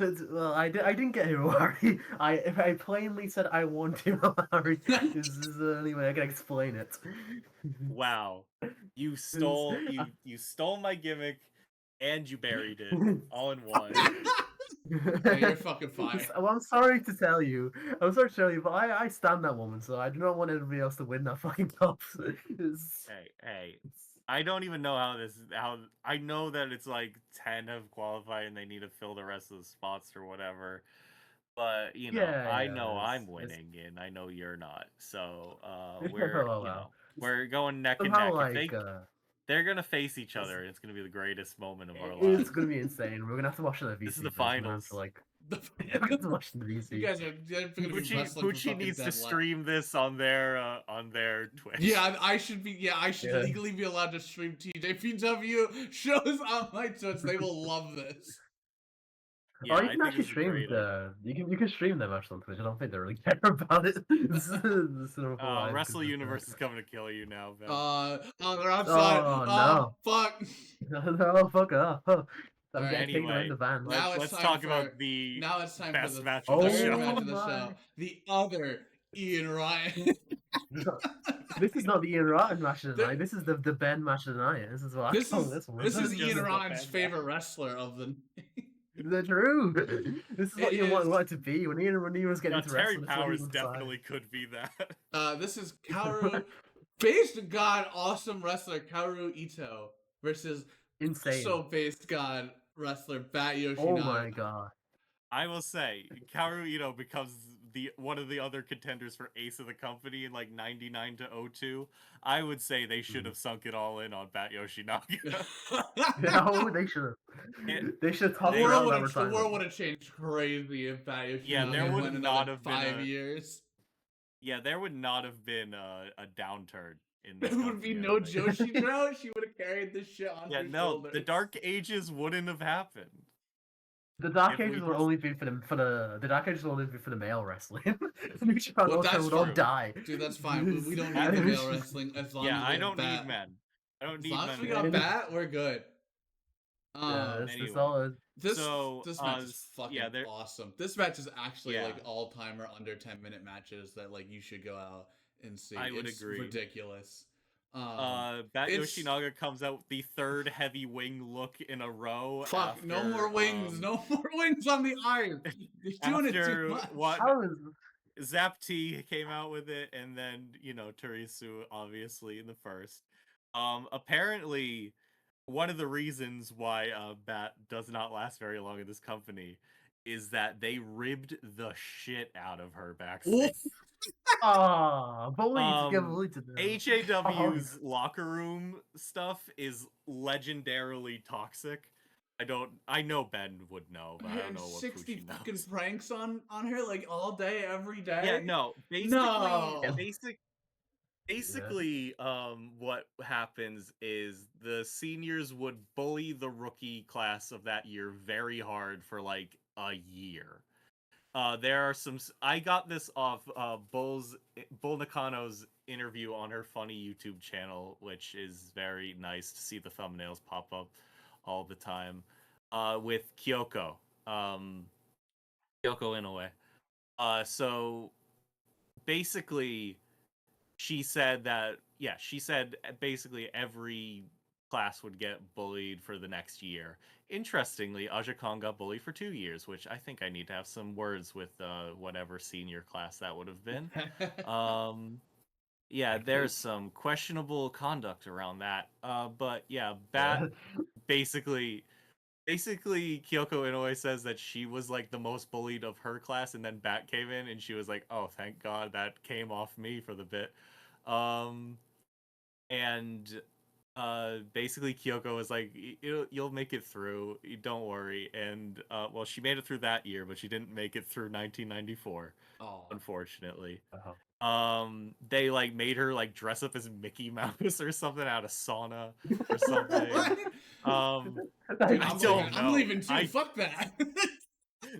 I didn't get Himawari. I plainly said I want Himawari. This is the only way I can explain it. Wow, you stole my gimmick. And you buried it all in one. Yeah, you're fucking fine. Well, I'm sorry to tell you. But I stand that woman, so I do not want anybody else to win that fucking cup. Hey. I don't even know how I know that it's like 10 have qualified and they need to fill the rest of the spots or whatever. But I know I'm winning and I know you're not. So we're going neck and neck. They're gonna face each other, and it's gonna be the greatest moment of our lives. It's gonna be insane. We're gonna have to watch the VC. This is the finals. We're gonna have to watch the VC. You guys are gonna be wrestling Pucci needs to stream this on their Twitch. Yeah, I should legally be allowed to stream TJPW shows on my Twitch. They will love this. Yeah, you can actually stream you can stream them actually on Twitch. I don't think they really care about it. Wrestle Universe is coming to kill you now, Ben. They're outside. Oh no! Fuck! No, fuck off! I'm getting taken Anyway, in the van. let's talk about the now it's time best for the match third of the show. match of the show. The other Ian Ryan. This is not the Ian Ryan match of the There- night. This is the Ben match of the night. This is what I call this one. This is just Ian the Ryan's Ben favorite match. wrestler of the night. The true. This is what It Ian is- wanted to be when Ian was getting Now, into Terry wrestling. That's what he Powers would decide. definitely could be that. This is Kaoru, based god awesome wrestler Kaoru Ito versus Insane. also based god wrestler Bat Yoshinaga. Oh my god. I will say, Kaoru Ito becomes one of the other contenders for Ace of the Company in like 99 to 02. I would say they should have sunk it all in on Bat Yoshinaga. No, they should have. They should have talked They- about that The retirement. world would have changed crazy if Bat Yoshinaga Yeah, there would went not another have been 5 a- years. Yeah, there would not have been a downturn in There this would be company, I no think. Joshi Girl. She would have carried this shit on Yeah, her no, shoulders. the Dark Ages wouldn't have happened. The Dark If we Ages would just- only be for the Dark Ages would only be for the male wrestling. New Japan Well, Ultra that's would all true. die. Dude, that's fine. We don't need That the is- male wrestling as long Yeah, as we I have don't Bat. need men. I don't As need long men. as we to got win. Bat, we're good. Yeah, it's anyway. all This So, this match is fucking yeah, there- awesome. This match is actually Yeah. like all timer under 10-minute matches that like you should go out and see. I would It's agree. ridiculous. Bat it's- Yoshinaga comes out with the third heavy wing look in a row. Fuck, no after, more wings, no more wings on the iron. You're doing it after too much. what How is Zap T came out with it, and then Terisu obviously in the first. Apparently, one of the reasons why Bat does not last very long in this company is that they ribbed the shit out of her backstage. bullied? Get bullied to death. HAW's locker room stuff is legendarily toxic. I know Ben would know, but I don't know what 60 Fushi fucking knows. pranks on her like all day, every day. Yeah, no. No. Basically, what happens is the seniors would bully the rookie class of that year very hard for like a year. There are some. I got this off Bull Nakano's interview on her funny YouTube channel, which is very nice to see the thumbnails pop up all the time. With Kyoko, Kyoko Inoue. So basically, she said basically every class would get bullied for the next year. Interestingly, Aja Kong got bullied for 2 years, which I think I need to have some words with whatever senior class that would have been. Yeah, there's some questionable conduct around that. But yeah, Bat basically Kyoko Inoue says that she was like the most bullied of her class, and then Bat came in and she was like, oh, thank God that came off me for the bit. Basically Kyoko was like, you'll make it through, don't worry. And well, she made it through that year, but she didn't make it through 1994, unfortunately. They like made her like dress up as Mickey Mouse or something out of sauna or something. Dude, I don't know. I'm leaving too. Fuck that.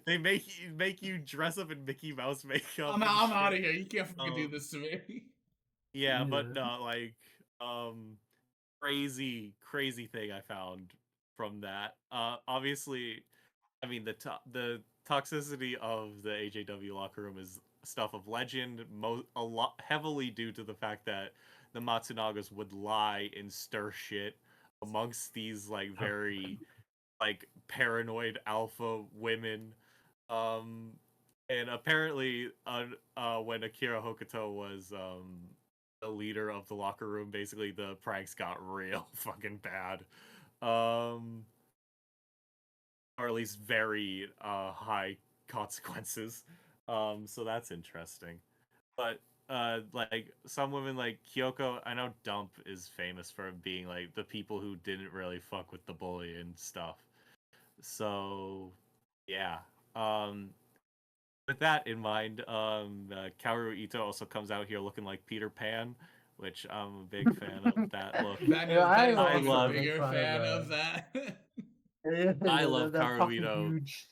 They make you dress up in Mickey Mouse makeup. I'm and out shit. of here. You can't fucking do this to me. Yeah, but Yeah. like crazy thing I found from that. Obviously, I mean the toxicity of the AJW locker room is stuff of legend, a lot heavily due to the fact that the Matsunagas would lie and stir shit amongst these like very like paranoid alpha women. And apparently when Akira Hokuto was the leader of the locker room, basically the pranks got real fucking bad. Or at least very high consequences. So that's interesting. But like some women like Kyoko, I know Dump is famous for being like the people who didn't really fuck with the bully and stuff. So yeah. With that in mind, Kaoru Ito also comes out here looking like Peter Pan, which I'm a big fan of that look. Ben Yeah, is I a love- bigger fan of that. I love They're Kaoru fucking Ito. huge.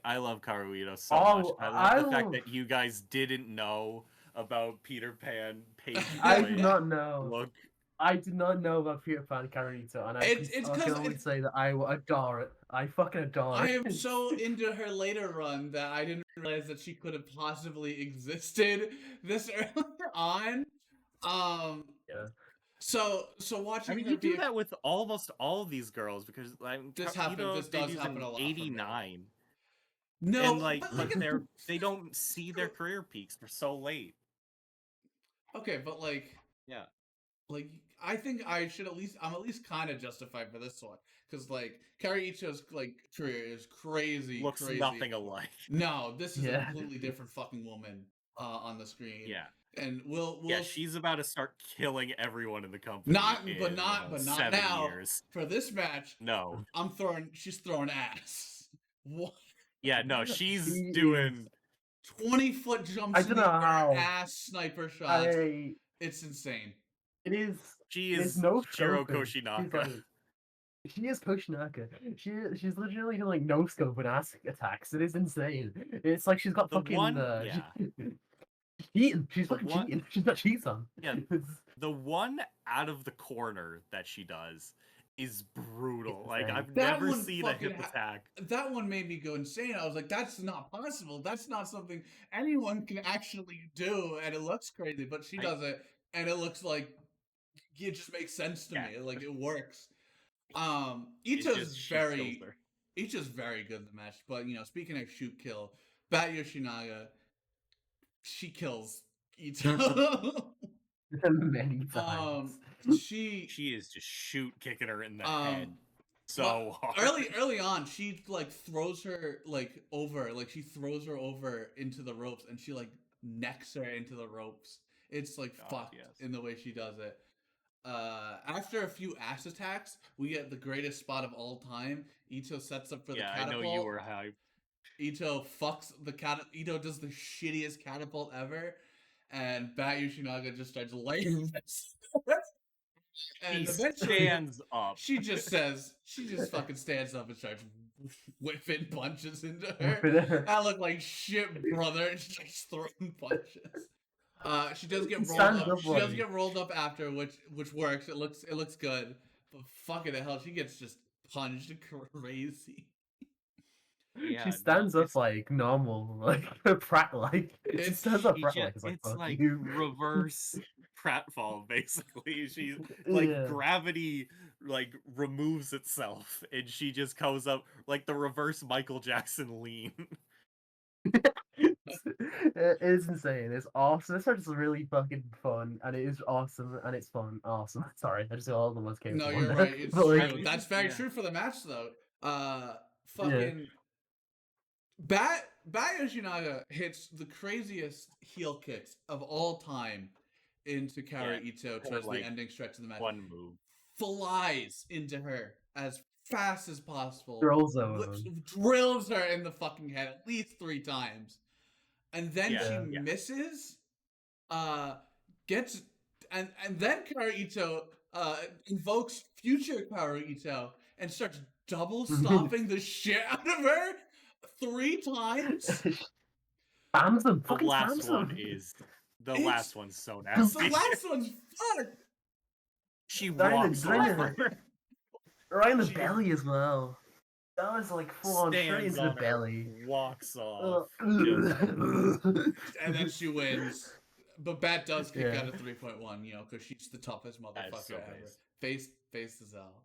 I love Kaoru Ito so Oh, much. I love the fact that you guys didn't know about Peter Pan page I boy do not know. look. I did not know about Peter Pan Carito, and I It's can because only say that I adore it. I fucking adore I it. am so into her later run that I didn't realize that she could have possibly existed this early on. Um, Yeah. so I watching mean, her you be do that with almost all of these girls because like this does debuts happen in a lot for me. '89, No, and like, but like but they don't see their career peaks. They're so late. okay, but Yeah, like I think I'm at least kind of justified for this one because like Carrie Icho's like career is crazy, looks crazy. nothing alike. No, this is a Yeah. completely different fucking woman on the screen. Yeah, And yeah, she's about to start killing everyone in the company not in but not 7 now. years. For this match, No, she's throwing ass. What? yeah, no, she's She is. doing 20-foot jumps I in don't the know air, how. ass sniper shots. I. It's insane. It is. she It is is no Shiro scoping. She's Koshinaka. like. She is Koshinaka. She's literally like no scope and ass attacks. It is insane. It's like she's got The fucking. one, yeah, She's cheating. She's the fucking one, cheating. She's got cheats on. yeah, the one out of the corner that she does is brutal. It's Like, insane. I've That never one seen a fucking hip attack. that one made me go insane. I was like, that's not possible. That's not something anyone can actually do, and it looks crazy, but she I, does it, and it looks like it just makes sense to yeah, me. Like it works. it's just she kills her. Icho's very good in the match, but speaking of shoot kill, Bat Yoshinaga, she kills Ito. Many times. She She is just kicking her in the head um so hard. early on she like throws her like over, like she throws her over into the ropes and she like necks her into the ropes. It's like God, fucked yes. in the way she does it. After a few ass attacks, we get the greatest spot of all time. Ito sets up for the Yeah, I catapult. know you were hyped. Ito fucks the Ito does the shittiest catapult ever, and Bat Yoshinaga just starts laying this. And She eventually, stands up. she just fucking stands up and starts whipping punches into her. I look like shit, brother. And she's just throwing punches. She does get rolled Stands up. up She does like- get rolled up after, which works. It looks good. But fucking hell, she gets just punched crazy. Yeah, She no, stands up it's like normal, like Pratt like. She It's- stands up she Pratt just, like. It's like, it's fuck like you. reverse pratfall, basically. She's like Yeah. gravity like removes itself, and she just goes up like the reverse Michael Jackson lean. It is insane. It's awesome. This is really fucking fun, and it is awesome, and it's fun. Awesome. Sorry, I just all the ones came. No, to you're one right. there. It's But, like, true. That's very Yeah. true for the match, though. Fucking Bat Yoshinaga hits the craziest heel kicks of all time into Kara Yeah, Ito for, towards like, the ending stretch of the match. One move. Flies into her as fast as possible. Drills her. Drills her in the fucking head at least 3 times, and then Yeah, she yeah. misses. Gets and then Kara Ito invokes future Kara Ito and starts double stomping the shit out of her 3 times. Spams them. The Fucking last spams one them. is the It's- last one's so nasty. The last one's fucked. She Right in the- walks right in over. Right in the She belly as well. That was like full on straight Stands into the on her, belly. walks off. And then she wins. But Bat does kick Yeah. out of 3.1, because she's the toughest motherfucker so ever. based. Face as hell.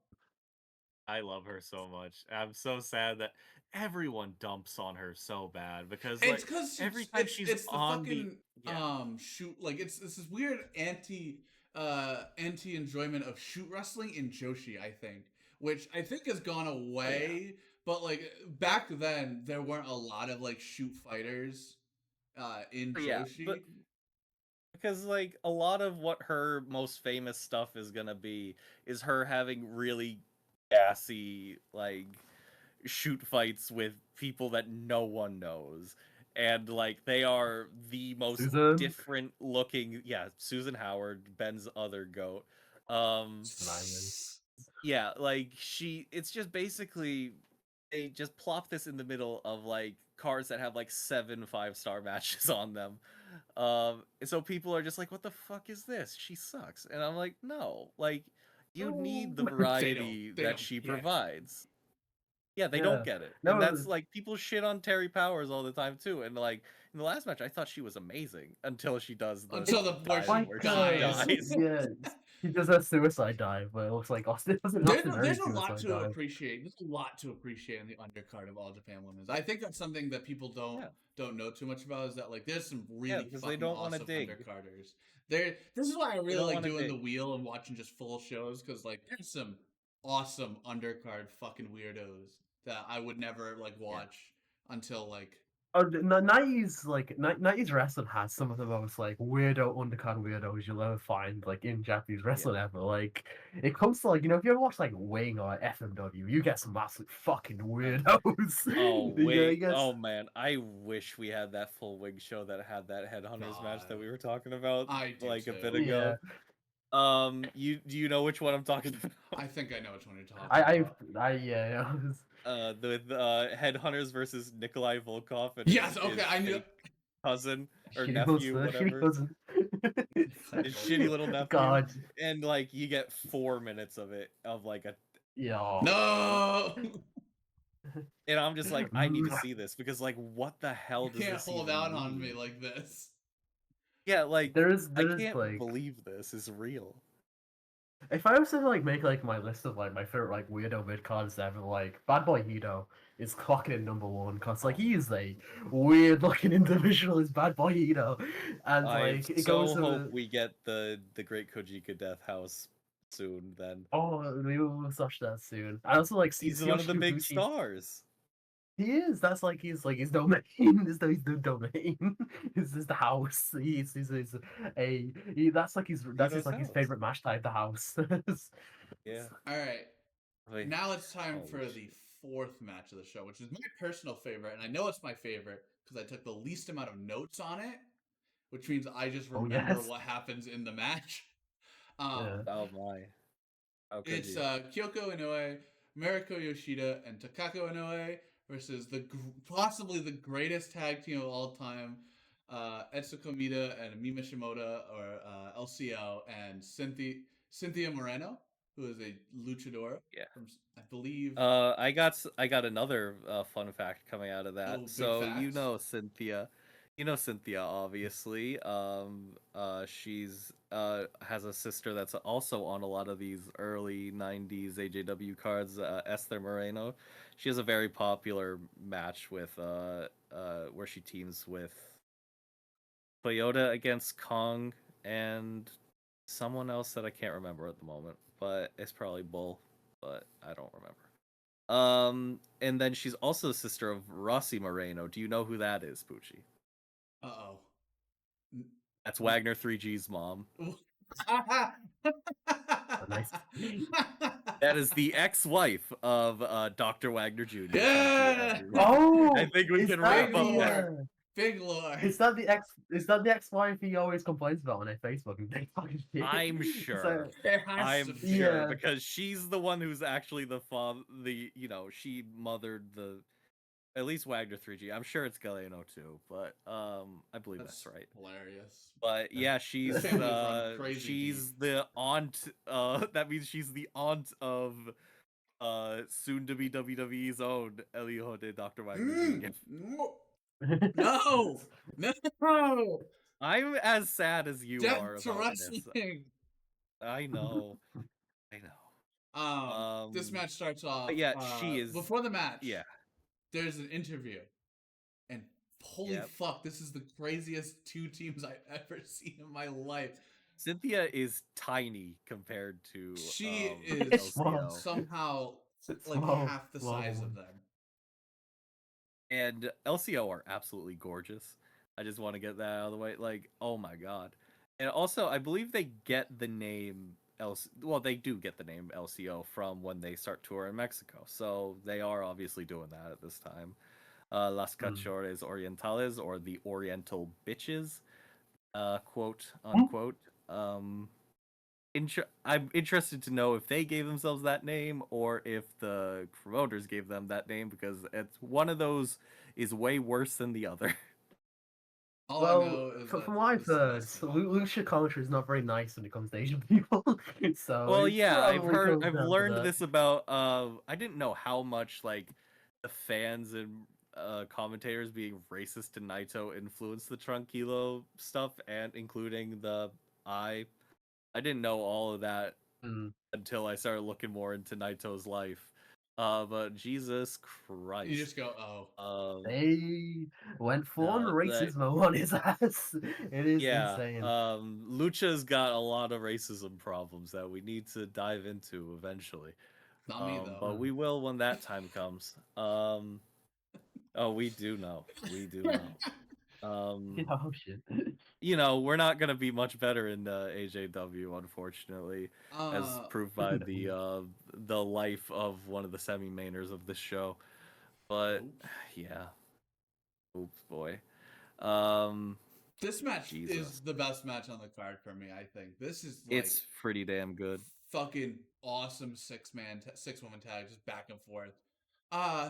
I love her so much. I'm so sad that everyone dumps on her so bad because It's because every time she's it's the on fucking yeah. shoot, like it's this weird anti enjoyment of shoot wrestling in Joshi, I think, which I think has gone away. But like back then, there weren't a lot of like shoot fighters in Joshi. But because like a lot of what her most famous stuff is gonna be is her having really gassy like shoot fights with people that no one knows, and like they are the most Susan? different looking. Yeah, Susan Howard, Ben's other goat. Yeah, like it's just basically they just plop this in the middle of like cards that have like 7 5-star matches on them. So people are just like, what the fuck is this? She sucks. And I'm like, no, like, you need the They variety they that don't she get it. provides. Yeah, they don't Yeah. get it. And No, that's like, people shit on Terry Powers all the time too. And like, in the last match, I thought she was amazing until she does the Until the where she dive where she dies. dies. yeah, he does a suicide dive, but it looks like Austin does an Austin There's Aries a lot suicide to dive. appreciate. There's a lot to appreciate in the undercard of All Japan Women's. I think that's something that people Yeah. don't know too much about. Is that like there's some Yeah, really because they fucking don't want to awesome dig. undercarders. This is why I They really don't like want to doing the dig. wheel and watching just full shows because like there's some awesome undercard fucking weirdos that I would never like Yeah. watch until like Oh, 90s wrestling has some of the most like weirdo undercard weirdos you'll ever find like in Japanese wrestling ever. Like it comes to like if you ever watch like Wing or FMW, you get some absolute fucking weirdos. Oh You wait, get oh man, I wish we had that full wig show that had that Headhunters match that God. we were talking about I do like a bit too. ago. yeah. Do you know which one I'm talking about? I think I know which one you're talking I about. yeah. The Headhunters versus Nikolai Volkov and Yes, okay, I knew. fake cousin or She nephew, whatever. wasn't. His shitty little nephew. God. And like you get 4 minutes of it of like a Yeah. No. and I'm just like, I need to see this because like what the hell You does can't this hold even out on me mean? like this. Yeah, like There's I can't like believe this is real. if I was to like make like my list of like my favorite like weirdo mid cards ever, like Bad Boy Hito is clocking in #1 because like he is a weird looking individual as Bad Boy Hito, and I like it so goes to hope we get the Great Kojika Death House soon. Then we will watch that soon. I also like see he's one of the big Yoshinobuchi. stars. He is. That's like his domain. Is the domain. This is the house. That's like Hito's his house. favorite match type. The house. Yeah. All right. Wait, Now it's time holy for shit. the fourth match of the show, which is my personal favorite, and I know it's my favorite because I took the least amount of notes on it, which means I just Oh, remember yes. what happens in the match. Yeah. Oh my. How could It's you? Kyoko Inoue, Mariko Yoshida, and Takako Inoue versus possibly the greatest tag team of all time, Etsuko Mita and Mima Shimoda, or LCO, and Cynthia Moreno, who is a luchador. Yeah. From, I believe. I got another fun fact coming out of that. Oh, big So facts. Cynthia. You know Cynthia, obviously. She's has a sister that's also on a lot of these early '90s AJW cards. Esther Moreno. She has a very popular match with where she teams with Toyota against Kong and someone else that I can't remember at the moment, but it's probably Bull, but I don't remember. And then she's also the sister of Rossi Moreno. Do you know who that is, Poochie? Uh-oh. That's Wagner 3G's mom. Nice. That is the ex-wife of Dr. Wagner Jr. Thank you, Yeah! everyone. Oh, I think we is can that wrap up the, there. Big lore. Is that the ex-wife he always complains about on her Facebook and they fucking shit? I'm It's sure. There has I'm to be. sure Yeah. because she's the one who's actually the father. She mothered at least Wagner 3G. I'm sure it's Galeno too, but I believe that's right. Hilarious. But yeah, she's Families run crazy she's the aunt. That means she's the aunt of soon to be WWE's own Elio de Dr. Wagner Jr. No, no. I'm as sad as you are Death to about this. wrestling. I know. I know. This match starts off. But yeah, she is before the match. Yeah. There's an interview, and holy fuck, this is the craziest two teams I've ever seen in my life. Cynthia is tiny compared to She is somehow like small, half the small size woman. of them. And LCO are absolutely gorgeous. I just want to get that out of the way. Like, oh my god. And also, I believe they get the name they do get the name LCO from when they start tour in Mexico. So they are obviously doing that at this time. Las Cachorres Orientales, or the Oriental Bitches, quote unquote. I'm interested to know if they gave themselves that name or if the promoters gave them that name, because it's one of those is way worse than the other. All I Well, know is from that what I've this is the heard, best so thing on the card. Lucia commentary is not very nice when it comes to Asian people. So Well, it yeah, probably comes I've down to learned that. this about. I didn't know how much like the fans and commentators being racist to Naito influenced the Tranquilo stuff, and including the I. I didn't know all of that Mm. until I started looking more into Naito's life. But Jesus You Christ, just go, oh. They went full on that racism on his ass. It is yeah, insane. Lucha's got a lot of racism problems that we need to dive into eventually. Not me though. But we will when that time comes. Oh, we do know. We do know. Oh shit. You know, we're not gonna be much better in AJW, unfortunately, as proved by the life of one of the semi-mainers of this show. But Oops. yeah, oops, boy. Um, This match is Jesus, the best match on the card for me. I think this is like it's pretty damn good. fucking awesome 6-woman tag, just back and forth.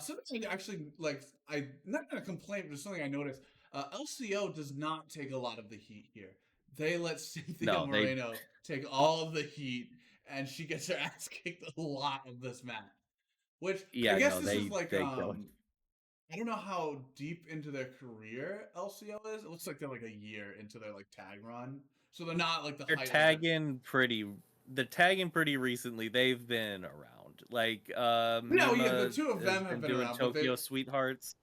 Something I actually like. I'm not gonna complain, but it's something I noticed. LCO does not take a lot of the heat here. They let Cynthia No, they Moreno take all of the heat, and she gets her ass kicked a lot of this match. Which I yeah, guess no, this is like they kill it. I don't know how deep into their career LCO is. It looks like they're like a year into their like tag run, so they're not like the They're height of their. tagging pretty recently. They've been around. Like No, yeah, the Mima two of has them have been been doing around, but they. Tokyo Sweethearts.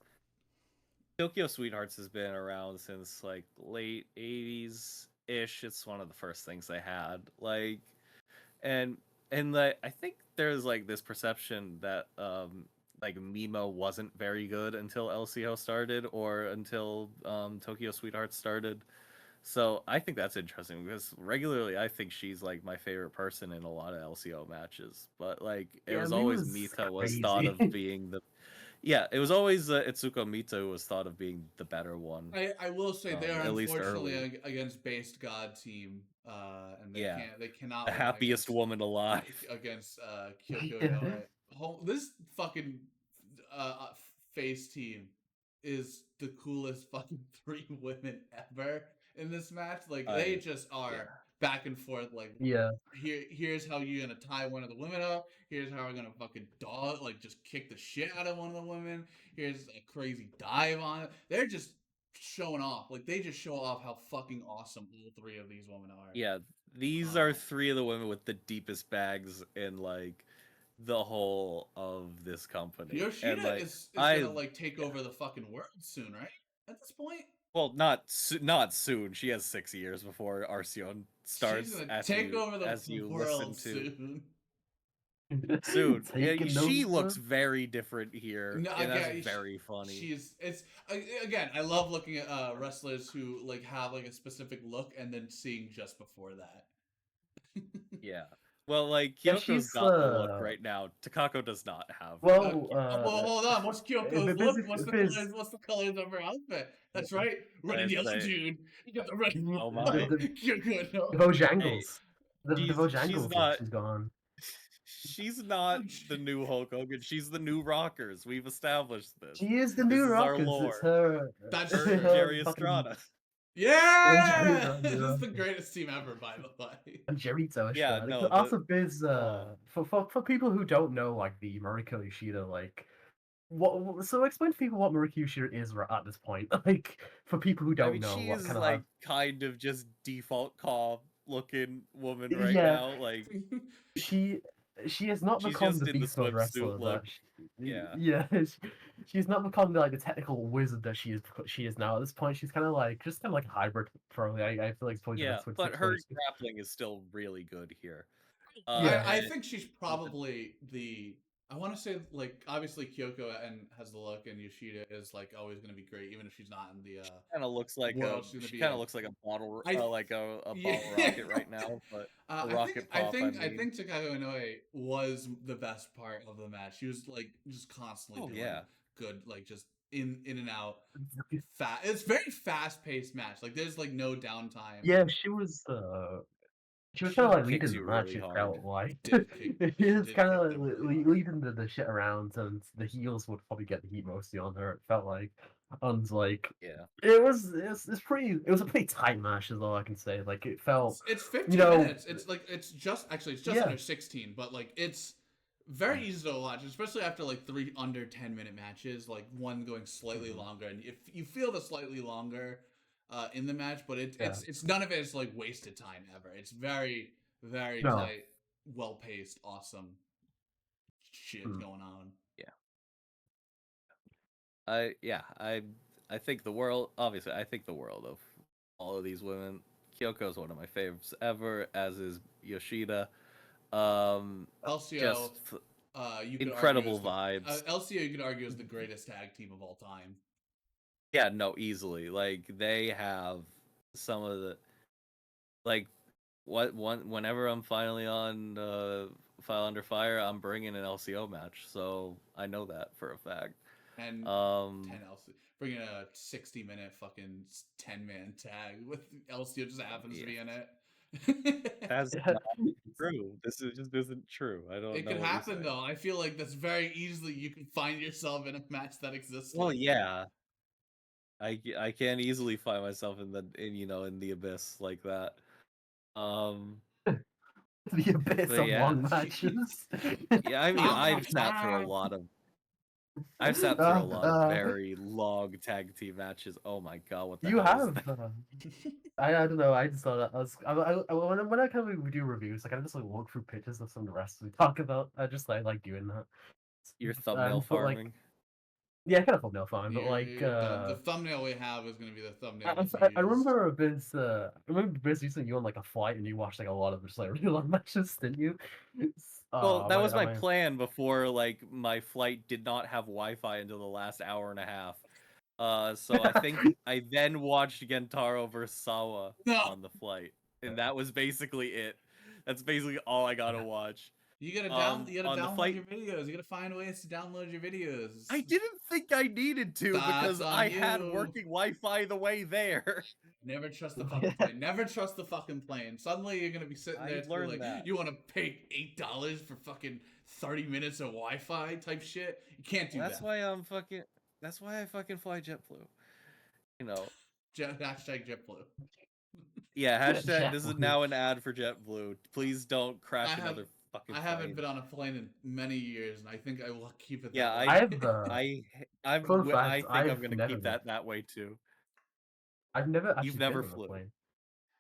Tokyo Sweethearts has been around since like late 80s ish. It's one of the first things they had. Like and like I think there's like this perception that like Mima wasn't very good until LCO started or until Tokyo Sweethearts started. So I think that's interesting because regularly I think she's like my favorite person in a lot of LCO matches. But like it Yeah, was me always was Mita was thought crazy. of being the yeah, it was always Itsuko Mita who was thought of being the better one. I will say they are At least unfortunately early. against Based God team, and Yeah, they the cannot win happiest woman alive. against Kyoko Yeah. Inoue. This fucking uh, face team is the coolest fucking 3 women ever in this match. Like they I just yeah. are back and forth. Like Yeah. here's how you're gonna tie one of the women up. Here's how we're gonna fucking dog like just kick the shit out of one of the women. Here's a crazy dive on it. They're just showing off. Like they just show off how fucking awesome all 3 of these women are. Yeah, these are 3 of the women with the deepest bags in like the whole of this company. And Yoshida like is gonna like take over the fucking world soon, right? At this point, well, not soon. She has 6 years before Arceon she's starts gonna take over the as you listen world to soon. soon. Yeah, Taking she over. looks very different here, No, and that's again, very funny. it's again. I love looking at wrestlers who like have like a specific look and then seeing just before that. Yeah. Well, like Yeah, Kyoko's she's got the look right now. Takako does not have the look. well, Well, hold on. What's Kyoko's look? What's the Biz, colors? What's the colors of her outfit? That's right, red and I yellow, say, dude. You got the red and oh yellow. my. Kyoko, the no. Hey, Bojangles. The she's Bojangles look not she's gone. she's not the new Hulk Hogan. She's the new Rockers. We've established this. She is the This new is our Rockers. lore. It's her. That's Her true. Jerry Fucking Estrada. Yeah, Jerry this is the greatest team ever, by the way. and Jerito Yeah, Estrada. no, Also, Biz, oh. for people who don't know, like the Mariko Yoshida, like so explain to people what Mariko Yoshida is at this point. Like for people who I don't mean, know she what is kind of like kind of just default calm looking woman right yeah, now. Like she she has not she's become just the in the beast mode wrestler swimsuit look. that Yeah. yeah she's not become like the technical wizard that she is now at this point. She's kind of like a hybrid probably. I feel like it's probably the Yeah, best way to but her explain it. grappling is still really good here. Yeah. I And think she's probably the. I want to say like obviously Kyoko and has the look, and Yoshida is like always going to be great, even if she's not in the kind of looks like world. She's going to she be kind a. of looks like a bottle I like a yeah. bottle rocket right now, but a rocket pop. I think Takako Inoue was the best part of the match. She was like just constantly Oh doing yeah, good, like just in and out. It's very fast paced match. Like there's like no downtime. Yeah, she was kind of like kicks leading you the match. really It hard. felt like She it's did kind kick of them really hard. leading the shit around, and the heels would probably get the heat mostly on her. It felt like and like Yeah. it was it's pretty. It was a pretty tight match, is all I can say. Like it felt, It's 15 you know, minutes. It's like it's just yeah. under 16, but like it's very easy to watch, especially after like 3 under 10-minute matches, like one going slightly longer, and if you feel the slightly longer in the match, but Yeah. it's none of it is like wasted time ever. It's very No. tight, well paced, awesome shit Hmm. going on. I think the world, obviously I think the world of all of these women. Kyoko is one of my favorites ever, as is Yoshida. LCO, Just you could argue incredible is the vibes. LCO you could argue is the greatest tag team of all time. Yeah, no, easily. Like they have some of the like whenever I'm finally on File Under Fire, I'm bringing an LCO match, so I know that for a fact. And 10 Um, LCO, bringing a 60-minute fucking 10-man tag with LCO just happens to be in it. that's not true. This just isn't true. I don't It know could what you're happen saying. though. I feel like that's very easily you can find yourself in a match that exists. Well, like that. yeah, I can easily find myself in in the abyss like that. The abyss But of yeah, long matches. yeah. I mean, I've sat through a Uh, very long tag team matches. Oh my god, what the you hell is have. that? I don't know. I just thought that when I kind of do reviews, like I just like look through pictures of some of the wrestlers we talk about. I just like doing that. Your thumbnail But like, farming. yeah, kind of thumbnail fine. But like, The thumbnail we have is going to be the thumbnail I, that's I used. remember Vince. I remember Vince using you on like a flight, and you watched like a lot of just like really long matches, didn't you? Well, that was my Am I... plan before like my flight did not have Wi-Fi until the last hour and a half. So I think I then watched Gentaro vs Sawa No. on the flight, and that was basically it. That's basically all I got to watch. You gotta On the download flight, your videos. You gotta find ways to download your videos. I didn't think I needed to That's because on I had you. working Wi-Fi the way there. Never trust the fucking plane. Never trust the fucking plane. Suddenly you're gonna be sitting there I to be learned like, that. you want to pay $8 for fucking 30 minutes of Wi-Fi type shit. You can't do That's that. why That's why I fucking fly JetBlue. You know. Hashtag JetBlue. Yeah, hashtag. JetBlue. This is now an ad for JetBlue. Please don't crash another fucking I plane. haven't been on a plane in many years, and I think I will keep it. Yeah, that I way. think I'm gonna keep that way too. I've never actually You've never been on a flew. plane.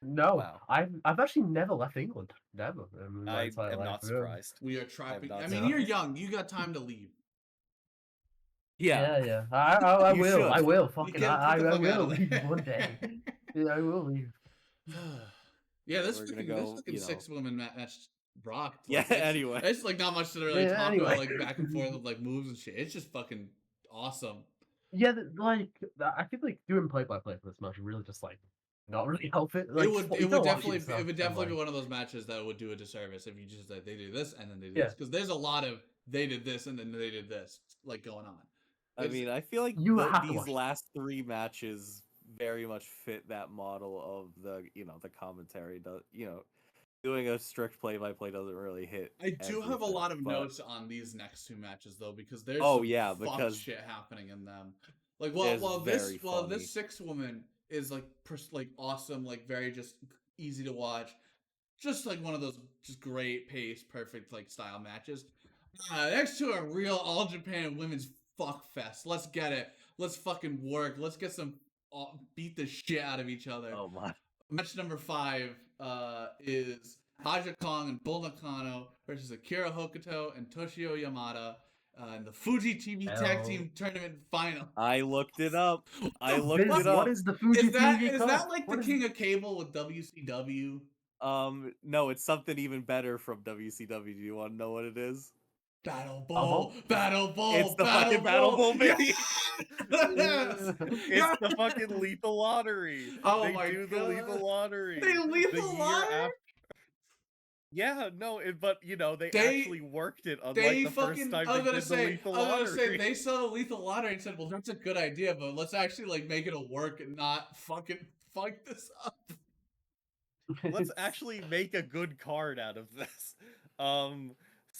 No, Wow. I've actually never left England. Never. In my I entire am life. not surprised. We are trapping. I not mean, seen you're it. young. You got time to leave. Yeah. I You will. should. I will. You Fucking. get I the fuck will out of leave there. one day. Yeah, I will leave. Yeah, this We're gonna fucking, go, this fucking 6-woman match rocked. Yeah, Like, anyway. it's like not much to really Yeah, talk anyway. about, like back and forth with like moves and shit. It's just fucking awesome. Yeah, I feel like doing play-by-play for this match would really just like not really help it. Like, It would you gotta watch definitely yourself it would and, definitely be like, one of those matches that would do a disservice if you just like they do this and then they do Yeah. this, because there's a lot of they did this and then they did this like going on. I mean, I feel like You have to these watch it. last 3 matches very much fit that model of the the commentary. Doing a strict play-by-play doesn't really hit. I do have a everything, lot of but- notes on these next 2 matches though, because there's Oh, some yeah, fucked because shit happening in them. Like it's while very funny. this 6-woman is like awesome, like very just easy to watch, just like one of those just great pace, perfect like style matches. Next to a real All Japan women's fuck fest. Let's get it. Let's fucking work. Let's get some beat the shit out of each other. Oh my. Match number 5 is Haja Kong and Bull Nakano versus Akira Hokuto and Toshio Yamada in the Fuji TV Tag Team Tournament Final. I looked it up. I The looked fuck? it up. What is the Fuji Is that TV is Cup? that like What the is- King of Cable with WCW? No, it's something even better from WCW. Do you want to know what it is? Battle Bull? Bowl, Battle Bowl. It's the fucking Battle Bowl, baby. Yes! It's the fucking Lethal Lottery. Oh They my do the God. Lethal Lottery. They Lethal the year Lottery? after. Yeah, no, but they They- actually worked it unlike They the fucking. first time I was they gonna did say. the Lethal I was gonna say Lottery. they saw the Lethal Lottery and said, "Well, that's a good idea, but let's actually like make it a work and not fucking fuck this up." Let's actually make a good card out of this.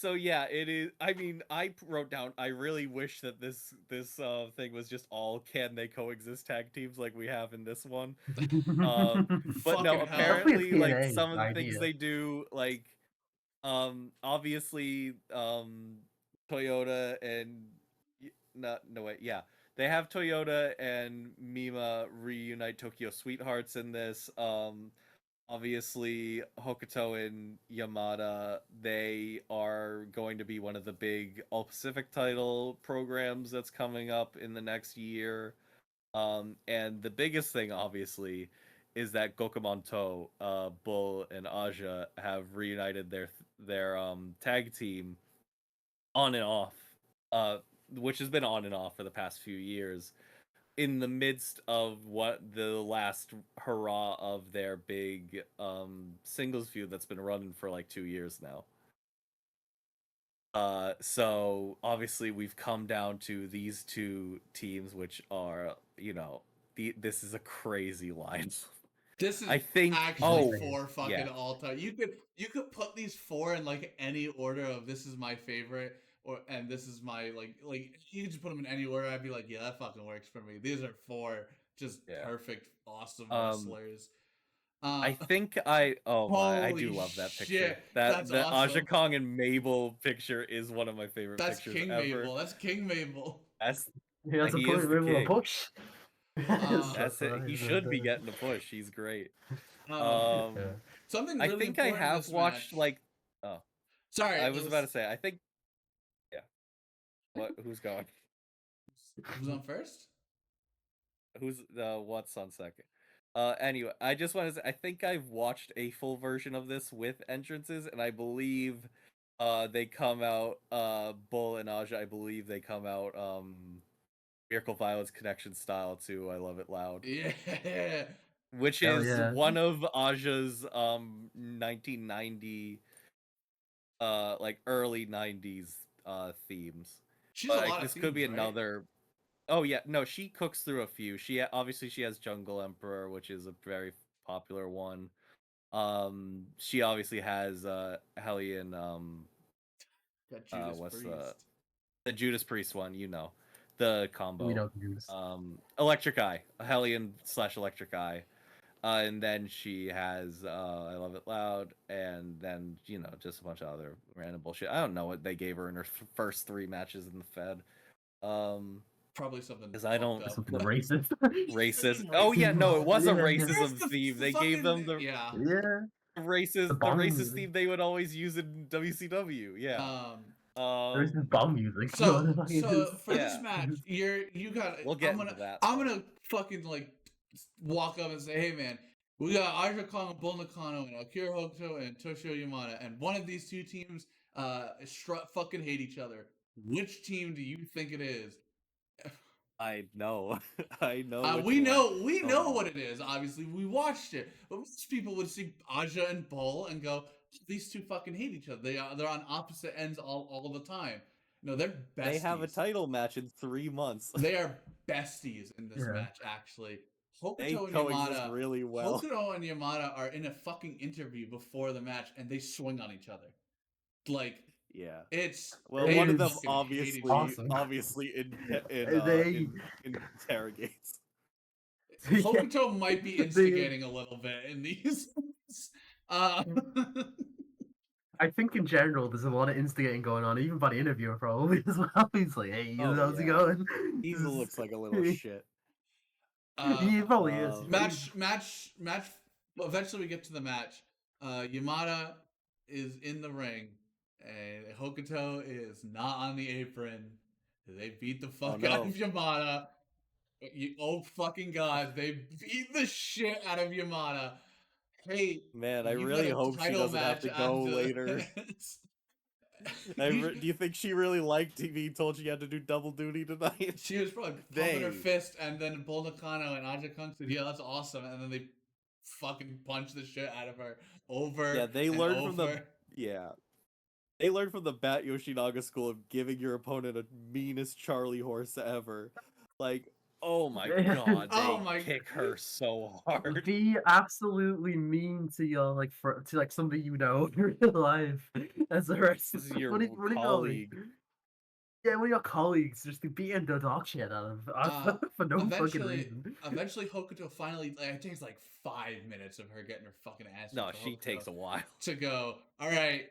So yeah, it is. I mean, I wrote down. I really wish that this thing was just all can they coexist tag teams like we have in this one. But no, Fucking hell. Definitely a apparently, like TNA some of the things idea. they do, like obviously, Toyota and no wait, yeah, they have Toyota and Mima reunite Tokyo Sweethearts in this. Obviously, Hokuto and Yamada, they are going to be one of the big All Pacific title programs that's coming up in the next year. And the biggest thing, obviously, is that Gokumon To, Bull, and Aja have reunited their tag team on and off, uh, which has been on and off for the past few years, in the midst of what the last hurrah of their big singles feud that's been running for like 2 years now. So obviously we've come down to these two teams, which are, this is a crazy line. This is I think. actually Oh, four fucking yeah, all time. You could put these four in like any order of this is my favorite and this is my like you could just put them in any order. I'd be like, yeah, that fucking works for me. These are four just yeah. perfect, awesome Um, wrestlers. I think oh my, I do Holy love that picture. shit, That that's the Aja awesome. Kong and Mabel picture is one of my favorite That's pictures King ever. Mabel. That's King Mabel. That's He has a he push, is the a king. push. That's it. He should be getting a push. He's great. Um, Yeah. Something I really think I important in have this watched match. like. Oh, Sorry, I was about to say. I think. Yeah. What? Who's going? who's on first? Who's what's on second? Anyway, I just want to say I think I've watched a full version of this with entrances, and I believe they come out Bull and Aja, I believe they come out Miracle Violence Connection style too. I Love It Loud. Yeah. Which Hell is yeah. one of Aja's 1990 like early 90s themes. She's a But like, lot of this could be themes, right? another. Oh yeah, no, she cooks through a few. Obviously she has Jungle Emperor, which is a very popular one. She obviously has Hellion, Got Judas what's Priest. the Judas Priest one, the We combo. don't do this. Electric Eye, Hellion / Electric Eye. And then she has I Love It Loud, and then just a bunch of other random bullshit. I don't know what they gave her in her first 3 matches in the Fed. Probably something Because I fucked don't up. Something racist. racist. Something Oh yeah, no, racist. it was a Yeah. Where's racism the theme. They gave fucking them the yeah? Yeah. The the bomb racist music. theme they would always use in WCW. Yeah. Um. There's this Um. bomb music. So for this Yeah. match, you got. We'll get into that I'm stuff. gonna fucking like walk up and say, hey man, we got Aja Kong, Bull Nakano, and Akira Hokuto and Toshio Yamada, and one of these two teams fucking hate each other. Which team do you think it is? I know. I know which We one. know what it is. Obviously, we watched it, but most people would see Aja and Bull and go, "These two fucking hate each other. They're on opposite ends all the time. No, they're They have a besties. title match in 3 months. They are besties in this Yeah. match. Actually, They Hokuto and coexist Yamada, really well. Hokuto and Yamada are in a fucking interview before the match, and they swing on each other. Like Yeah. it's Well, they one of them fucking hate each other. Awesome. obviously They interrogates. yeah. Hokuto might be instigating a little bit in these. uh, I think in general there's a lot of instigating going on, even by the interviewer probably as well. He's like, "Hey, Oh, how's it yeah. going?" He looks like a little shit. He probably is. match. Eventually, we get to the match. Yamada is in the ring, and Hokuto is not on the apron. They beat the fuck out no. of Yamada. Oh fucking god! They beat the shit out of Yamada. Hey, Man, I you got really a hope she title doesn't have match to go after later. Do you think she really liked being told she had to do double duty tonight? She was probably pumping her fist, and then Bull Nakano and Aja Kong said, "Yeah, that's awesome," and then they fucking punched the shit out of her over Yeah, they and learned from the over. They learned from the Bat Yoshinaga school of giving your opponent a meanest Charlie horse ever. Like, Oh my god, Oh they my- kick her so hard. Be absolutely mean to your to like somebody you know in real life as a wrestler. This is your What do you call it? colleague. Yeah, one of your colleagues just be beating the dog shit out of for no fucking reason. Eventually, Hokuto finally. Like, it takes like 5 minutes of her getting her fucking ass. No, beat to she Hokuto takes a while. to go. All right,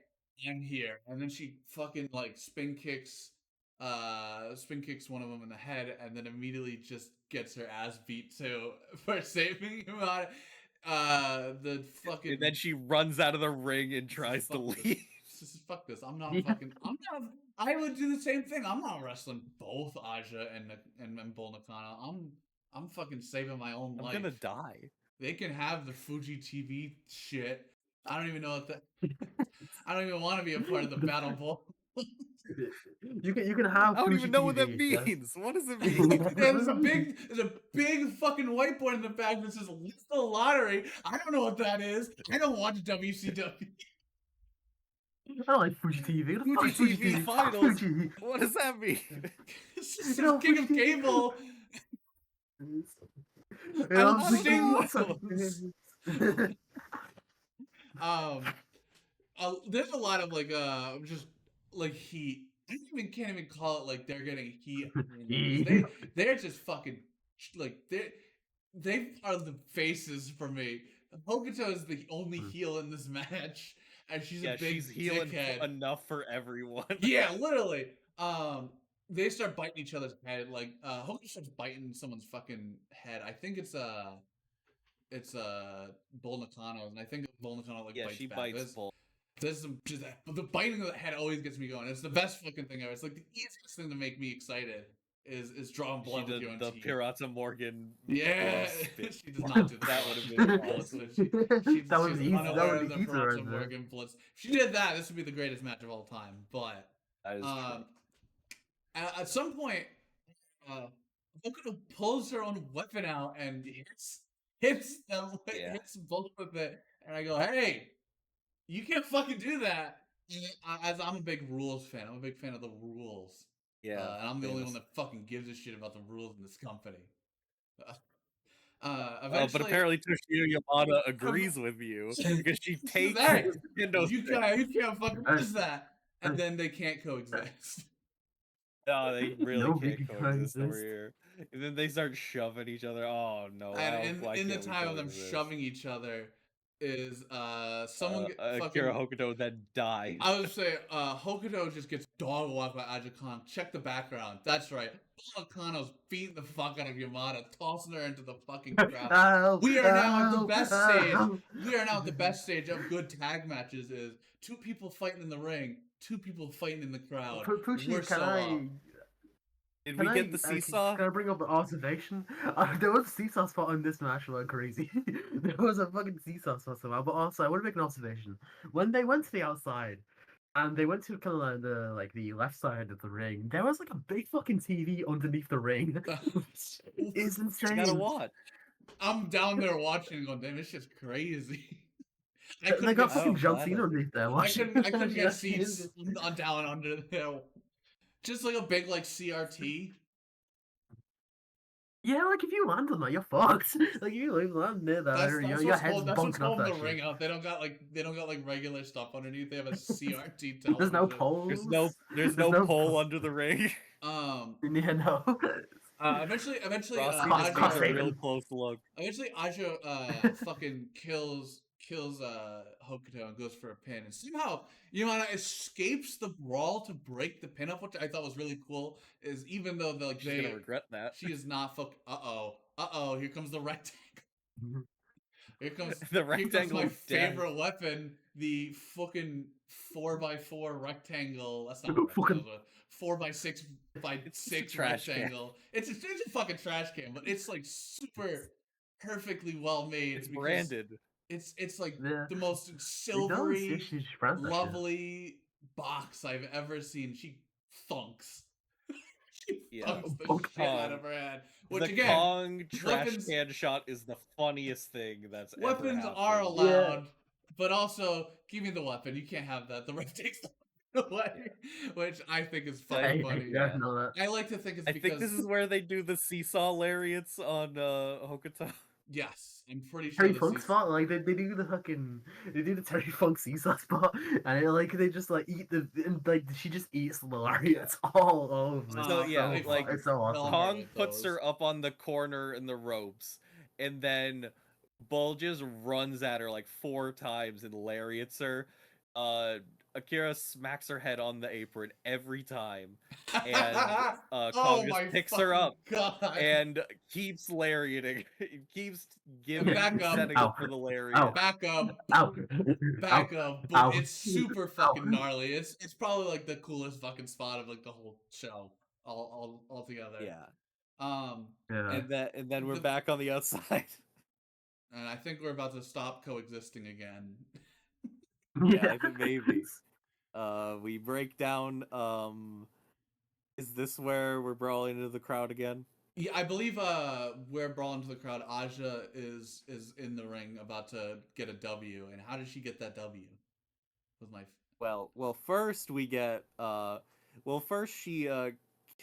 I'm here, and then she fucking like spin kicks one of them in the head, and then immediately just gets her ass beat too for saving him out. The fucking. And then she runs out of the ring and tries to Fuck this. leave. Fuck this. I'm not Yeah. fucking. I'm not. I would do the same thing. I'm not wrestling both Aja and Bull Nakano. I'm fucking saving my own I'm life. gonna die. They can have the Fuji TV shit. I don't even know what that. I don't even want to be a part of the Battle Bowl. You can have. I don't Fuji even know what that TV, yeah. means. What does it mean? There's a big fucking whiteboard in the back that says Lethal Lottery. I don't know what that is. I don't watch WCW. I don't like Fuji TV. What the fuck Fuji is TV Fuck finals. Fuji. What does that mean? It's just You know, King of Fuji- Cable. You I know, don't Fuji sing TV, what's up? There's a lot of like just like heat. I can't even call it like they're getting heat. They're just fucking like they are the faces for me. Hokuto is the only heel in this match, and she's a big she's healing dickhead. enough for everyone. Yeah, literally. They start biting each other's head. Like Hokuto starts biting someone's fucking head. I think it's Bull Nakano's, and I think Bull Nakano like bites she back. bites Bull. There's some just the biting of the head always gets me going. It's the best fucking thing ever. It's like the easiest thing to make me excited is drawing blood with your own The teeth. Pirata Morgan. Yeah, spit. she does not do that. That would have been awesome. That was easy. That unaware was of the easy Pirata right there. Morgan blitz. If she did that, this would be the greatest match of all time. But That is true. at some point, Hokuto pulls her own weapon out and hits both with it, and I go, "Hey, you can't fucking do that." As I'm a big rules fan, I'm a big fan of the rules. Yeah. And I'm the only one that fucking gives a shit about the rules in this company. But Eventually, apparently Toshio Yamada agrees with you because she takes hey, Nintendo you can't fucking miss that, and then they can't coexist. No, they really No, can't we can coexist over coexist. here. And then they start shoving each other. Oh no! And why in the can't we time of them coexist? shoving each other, is someone get fucking. Akira Hokuto then dies. I would say Hokuto just gets dog walked by Aja Khan. Check the background. That's right. Nakano's beating the fuck out of Yamada, tossing her into the fucking crowd. We are now at the best stage. We are now at the best stage of good tag matches. Is 2 people fighting in the ring, 2 people fighting in the crowd. Pucci, We're can so I? up. Did Can we I, get the seesaw? Can I bring up an observation? There was a seesaw spot on this match went crazy. There was a fucking seesaw spot somehow. But also, I want to make an observation. When they went to the outside, and they went to kind of like the left side of the ring, there was like a big fucking TV underneath the ring. It's You insane. gotta watch. I'm down there watching, going, damn, it's just crazy. I They couldn't got get fucking Oh, John glad Cena I- underneath there. I Watching. couldn't get seats on down under there. Just like a big like CRT. Yeah, like if you land on that, you're fucked. Like if you land near that That's, area, that's your what's head's holding, that's what's bunking off holding that the ring shit. up. They don't got like regular stuff underneath. They have a CRT television. There's no poles. There's no pole under the ring. Yeah, no. Eventually, Rossi Cross- just cross takes a Raven. real close look. eventually, Ajo fucking kills Hokuto and goes for a pin, and somehow Yamada escapes the brawl to break the pin up, which I thought was really cool. Is even though She's gonna regret that. she is not here comes the rectangle. Here comes The here comes rectangle my of death. favorite weapon, the fucking 4x4 rectangle. That's not a rectangle, it's a 4x6 by It's 6 a trash can. rectangle. It's a fucking trash can, but it's like super perfectly well made. It's because branded. It's like Yeah. the most It does. silvery, She's friends that shit. lovely box I've ever seen. She thunks. She Yeah. thunks the Bunk shit out of her head. Which The again, Kong trash weapons- can shot is the funniest thing that's weapons ever are happened. allowed, but also give me the weapon. You can't have that. The ref takes the which I think is Yeah, fucking Hey, funny. you guys know that. I like to think it's I because think this is where they do the seesaw lariats on Hokuto. yes, I'm pretty sure Terry the Funk season. spot, like they do the fucking they do the Terry Funk seesaw spot, and like they just like eat the and, like she just eats the lariats all over. So It's yeah, They like it's so kill awesome. her Kong with puts those. her up on the corner in the ropes, and then Bull just runs at her like 4 times and lariats her. Akira smacks her head on the apron every time, and Oh Kong just my picks her fucking up god! and keeps lariating, keeps Back up. setting up for the Ow. lariat. Back up, Ow. back Ow. up, but Ow. it's super Ow. fucking gnarly. It's probably like the coolest fucking spot of like the whole show, all together. Yeah, Um, Yeah. and then we're the, back on the outside. and I think we're about to stop coexisting again. Yeah, I think maybe. We break down. Is this where we're brawling into the crowd again? Yeah, I believe we're brawling to the crowd. Aja is in the ring about to get a W, and how does she get that W? Was my Well, first we get first she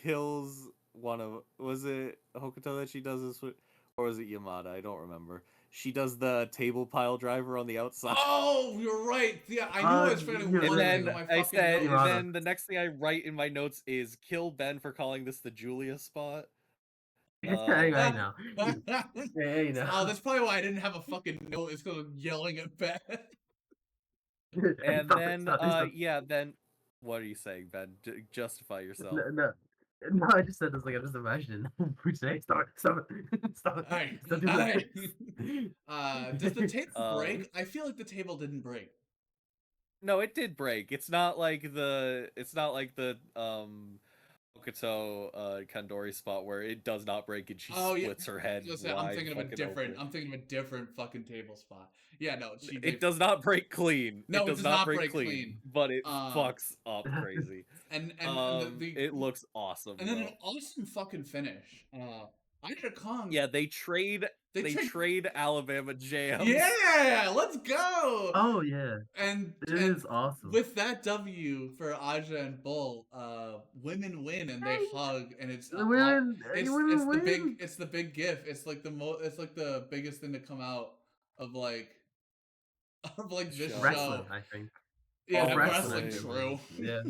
kills one of, was it Hokuto that she does this with, or was it Yamada? I don't remember. She does the table pile driver on the outside. Oh, you're right. Yeah, I knew I was forgetting Yeah, And one then thing on my I fucking said, notes. and Yamada. then the next thing I write in my notes is kill Ben for calling this the Julia spot. I know. Hey, Oh, know. that's probably why I didn't have a fucking note. It's because I'm yelling at Ben. And Stop it, then stop it, stop. yeah, then what are you saying, Ben? Justify yourself. No, I just said this like I'm just imagining. Stop it, stop it, stop it, Alright, stop doing alright. that. Does the table Um, break? I feel like the table didn't break. No, it did break. It's not like the Hokuto Kandori spot where it does not break and she Oh yeah, splits her head listen, wide fucking open. I'm thinking of a different fucking table spot. Yeah, no, It does not break clean. No, It it does does not not break break clean, clean. but it Um, fucks up crazy. and the It looks awesome and then an though. awesome fucking finish. Aja Kong. Yeah, they trade trade Alabama jams. Yeah, let's go. Oh yeah, And it is awesome. with that W for Aja and Bull, women win and they hug and it's The women, women win. it's the big gif. It's like it's like the biggest thing to come out of like of like this Show. Wrestling, show. I think. Yeah, Oh, wrestling, I think it true. was. Yeah.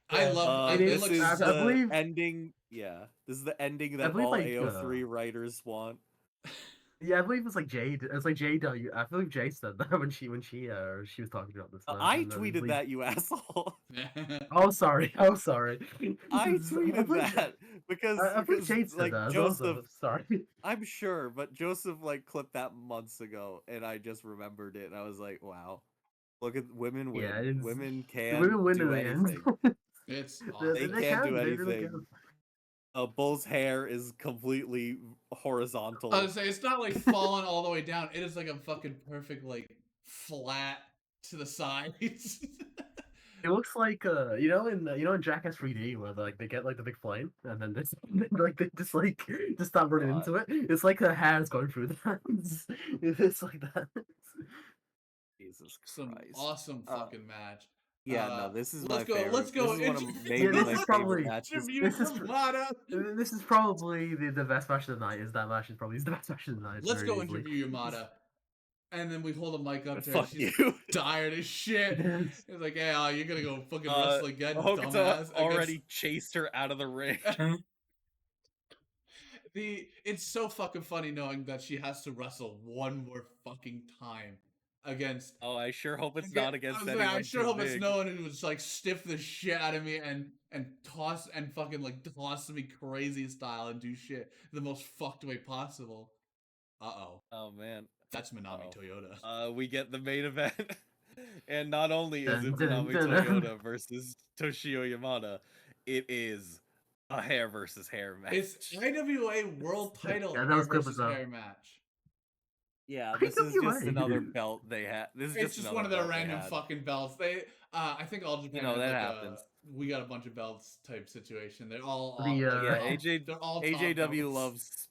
I love It it is. looks I the believe. ending. Yeah, this is the ending I that believe all like. AO3 writers want. Yeah, I believe it's like Jade. It's like JW. I feel like Jay said that when she was talking about this. I And tweeted believe... that, you asshole. Oh sorry. Oh sorry. I tweeted believe, that because I believe Jade said like that. Joseph. Sorry. I'm sure, but Joseph like clipped that months ago, and I just remembered it, and I was like, wow, look at women win. Yeah, it's, Women the can women win do in the anything. end. it's They awesome. can do They really anything. can. Bull's hair is completely horizontal. I was say it's not like falling all the way down. It is like a fucking perfect like flat to the sides. It looks like in Jackass 3D where like they get like the big flame and then this like they just stop running God. into it. It's like the hair's going through the hands. It's like that. Jesus Some Christ. awesome fucking match. Yeah, no, this is my let's go. favorite. Let's go. This is one of maybe Yeah, this my is favorite probably- matches. This is probably the best match of the night. That match is probably the best match of the night. Let's very go easily. interview Yamada. And then we hold a mic up to her. Fuck She's you. tired as shit. Yes. It's like, hey, you're gonna go fucking wrestle again, Hokuto dumbass. already chased her out of the ring. It's so fucking funny knowing that she has to wrestle one more fucking time against. Oh, I sure hope it's not against anyone. I sure too hope it's big. no one who was like stiff the shit out of me and toss and fucking like toss me crazy style and do shit the most fucked way possible. Oh man, That's Minami Toyota. we get the main event, and not only is it Dun, Minami dun, dun. Toyota versus Toshio Yamada, it is a hair versus hair match. It's IWA World Title Yeah, that hair was good versus as well. hair match. Yeah, this is just IWA. another belt they had. This is It's just one of another their belt they random had. fucking belts. I think all Japan. You know, has that like happens. We got a bunch of belts type situation. They're all. Yeah, they're all top AJW belts. loves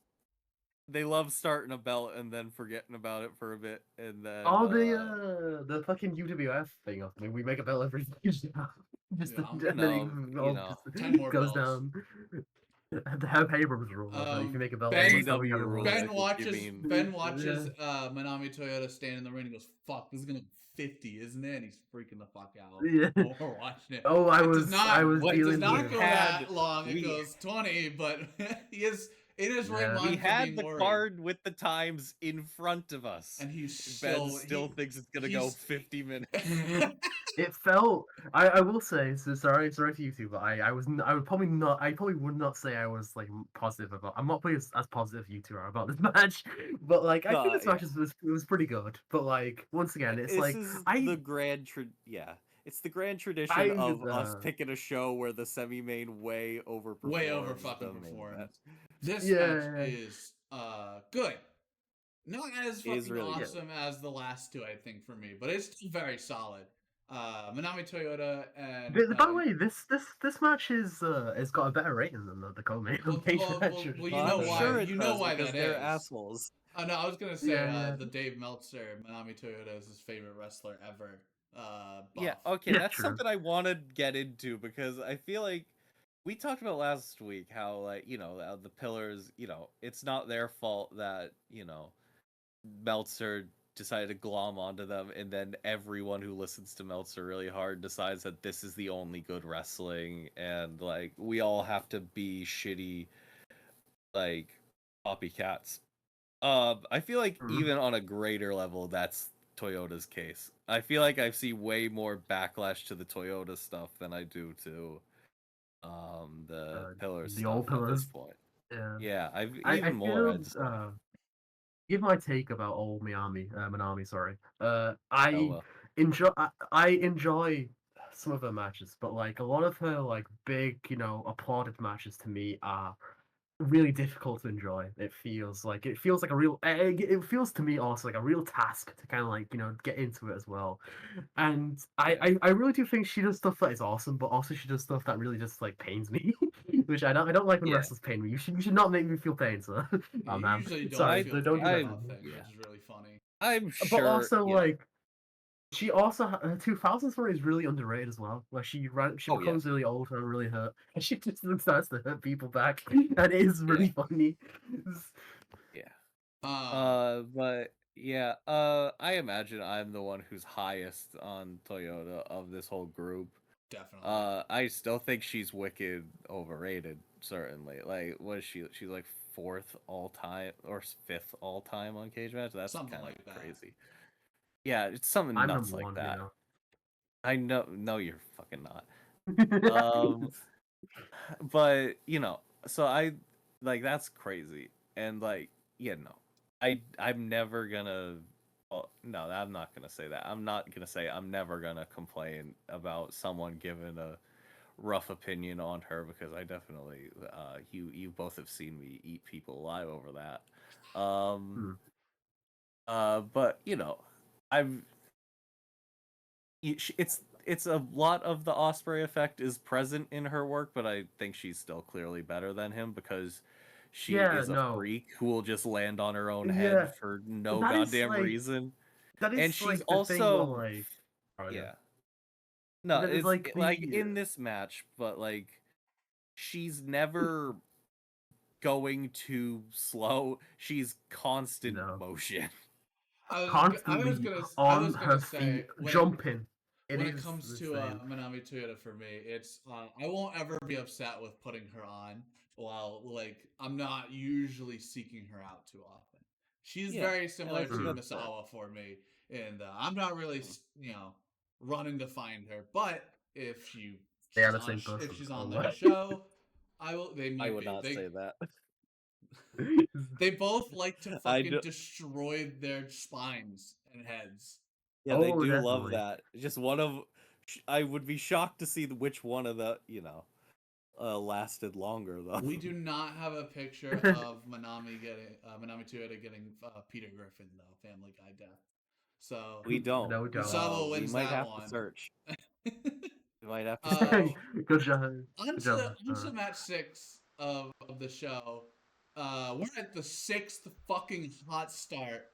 they love starting a belt and then forgetting about it for a bit, and then Oh, the fucking UWF thing. I mean, we make a belt every just Yeah. and then it all just 10 more goes belts. down. The Have Abrams rule. If you make a belt, Ben- every time we have a AEW rule. rules. I Ben think you watches mean. Ben watches Manami Toyota stand in the ring and goes, "Fuck, this is gonna be 50, isn't it?" And he's freaking the fuck out Yeah. while we're watching it. Oh, I It does was not. What It does dealing not with. go had- that long. It we- goes 20, but he is. It is right Yeah. line We for had being the worried. card with the times in front of us, And he's Ben still thinks it's gonna go he's- 50 minutes. It felt. I will say. So sorry for you two, but I was. I would probably not. I probably would not say I was like positive about. I'm not probably as positive you two are about this match, but like I think this match was pretty good. But like once again, it's this like is I. the grand it's the grand tradition I, of us picking a show where the semi-main way over fucking the main performs. event. This Yeah. match is good. Not as It is fucking really good. awesome as the last two, I think, for me, but it's still very solid. Manami Toyota and By the way, this match is it's got a better rating than the co-main match. you Well, know I'm why? sure it You know does why because that they're is. assholes. Oh no, I was gonna say Yeah. the Dave Meltzer Manami Toyota is his favorite wrestler ever. Yeah, Buff. okay, Yeah, that's true. something I want to get into because I feel like we talked about last week how like the pillars, it's not their fault that Meltzer decided to glom onto them, and then everyone who listens to Meltzer really hard decides that this is the only good wrestling, and like we all have to be shitty like copycats. I feel like Mhm. even on a greater level, that's Toyota's case. I feel like I see way more backlash to the Toyota stuff than I do to the Pillars the stuff old at this Pillars. point. Yeah. Yeah, I've I even more feel Ed stuff. give my take about old Manami. Sorry. Oh, I well. I enjoy some of her matches, but like a lot of her like big, applauded matches to me are really difficult to enjoy. It feels like a real. It feels to me also like a real task to kind of like get into it as well. And I really do think she does stuff that is awesome, but also she does stuff that really just like pains me, which I don't like when Yeah. wrestlers pain me. You should not make me feel pain, so. Oh You man, usually don't sorry, feel don't do pain that. about to me. things, Yeah. which is really funny. I'm But sure. also yeah. like. She also her 2000 story is really underrated as well. Where she Oh, yeah. becomes really old and really hurt, and she just starts to hurt people back, and it is really funny. Yeah. But yeah, I imagine I'm the one who's highest on Toyota of this whole group. Definitely. I still think she's wicked overrated, certainly. Like, what is she? She's like 4th all time or 5th all time on Cage Match. That's Something kind of like that. crazy. Yeah, it's something I'm nuts number like one, that. you know. I know, no, you're fucking not. But so I like that's crazy, and like I'm never gonna. Well, no, I'm not gonna say that. I'm not gonna say I'm never gonna complain about someone giving a rough opinion on her because I definitely you both have seen me eat people alive over that. But I've it's a lot of the Osprey effect is present in her work, but I think she's still clearly better than him because she is a freak who will just land on her own head for no goddamn reason. That is And she's like the thing where, also like, yeah. No, that is it's like like the in this match, but like she's never going too slow. She's constant motion. constantly on her feet, jumping. When it comes to Manami Toyota, for me, it's I won't ever be upset with putting her on. While like I'm not usually seeking her out too often. She's very similar to Misawa for me, and I'm not really running to find her. But if she's on the show, I will. They might I would be. not say that. They both like to fucking destroy their spines and heads. Yeah, they do love that. Just one of, I would be shocked to see which one of the lasted longer though. We do not have a picture of Manami Toyota getting Peter Griffin though, Family Guy death. So we don't. No, we don't. Misawa wins we might that have one. to search. We might have to search. Good job. On to match 6 of the show. we're at the 6th fucking hot start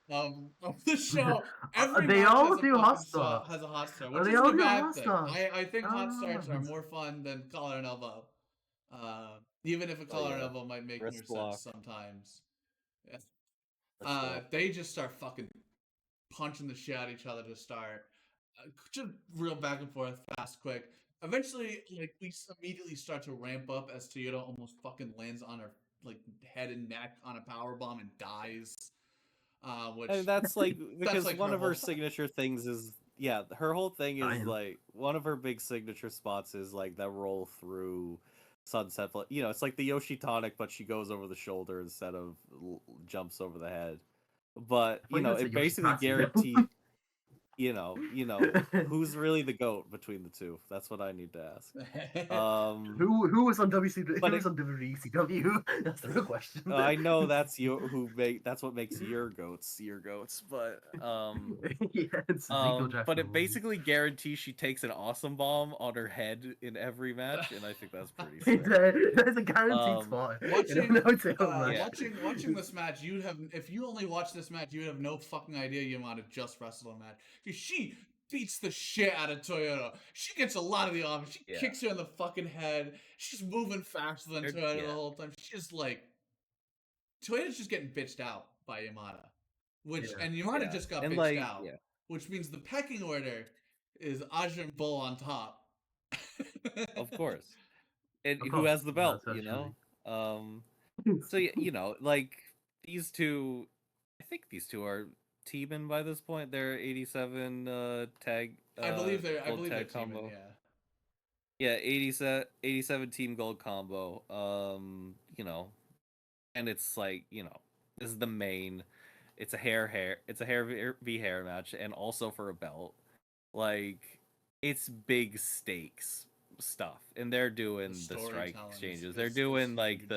of the show. Every They match all has a do hot fucking start. has a hot start, which They isn't all a do bad hot thing. starts. I think hot starts are Ah. more fun than collar and elbow. Even if a collar and yeah. elbow might make more Wrist sense lock. sometimes. Yeah. Wrist lock. They just start fucking punching the shit out of each other to start. Just real back and forth, fast, quick. Eventually, like we immediately start to ramp up as Toyota almost fucking lands on her like head and neck on a power bomb and dies. Which And that's like that's because like one her of her whole thing. signature things is her whole thing is Dying. like one of her big signature spots is like that roll through sunset. It's like the Yoshitonic, but she goes over the shoulder instead of jumps over the head. But I thought you were gonna say it basically Yoshikatsu, though. guarantees. Who's really the GOAT between the two? That's what I need to ask. Who was on WCW? But Who was on WCW? That's the real question. I know that's that's what makes your goats, but Yeah, it's legal draft but it rules. basically guarantees she takes an awesome bomb on her head in every match, and I think that's pretty It's sick. there's a guaranteed Um, spot. Watching, No tail match. Yeah. watching this match, you'd have if you only watched this match, you'd have no fucking idea Yamada just wrestled a match. 'Cause she beats the shit out of Toyota. She gets a lot of the offense. She Yeah. kicks her in the fucking head. She's moving faster than Toyota Yeah. the whole time. She's like Toyota's just getting bitched out by Yamada, and Yamada just got And bitched out, yeah. which means the pecking order is Ajin Bull on top. Of course. And Of who course, has the belt, that's you know? actually- So like these two, I think these two are teaming by this point. They're 87 tag. I believe they're gold teaming, tag combo. yeah. Yeah, 87 team gold combo. And it's like this is the main. It's a hair v hair match, and also for a belt. Like it's big stakes stuff, and they're doing the strike storytelling exchanges. is They're doing huge.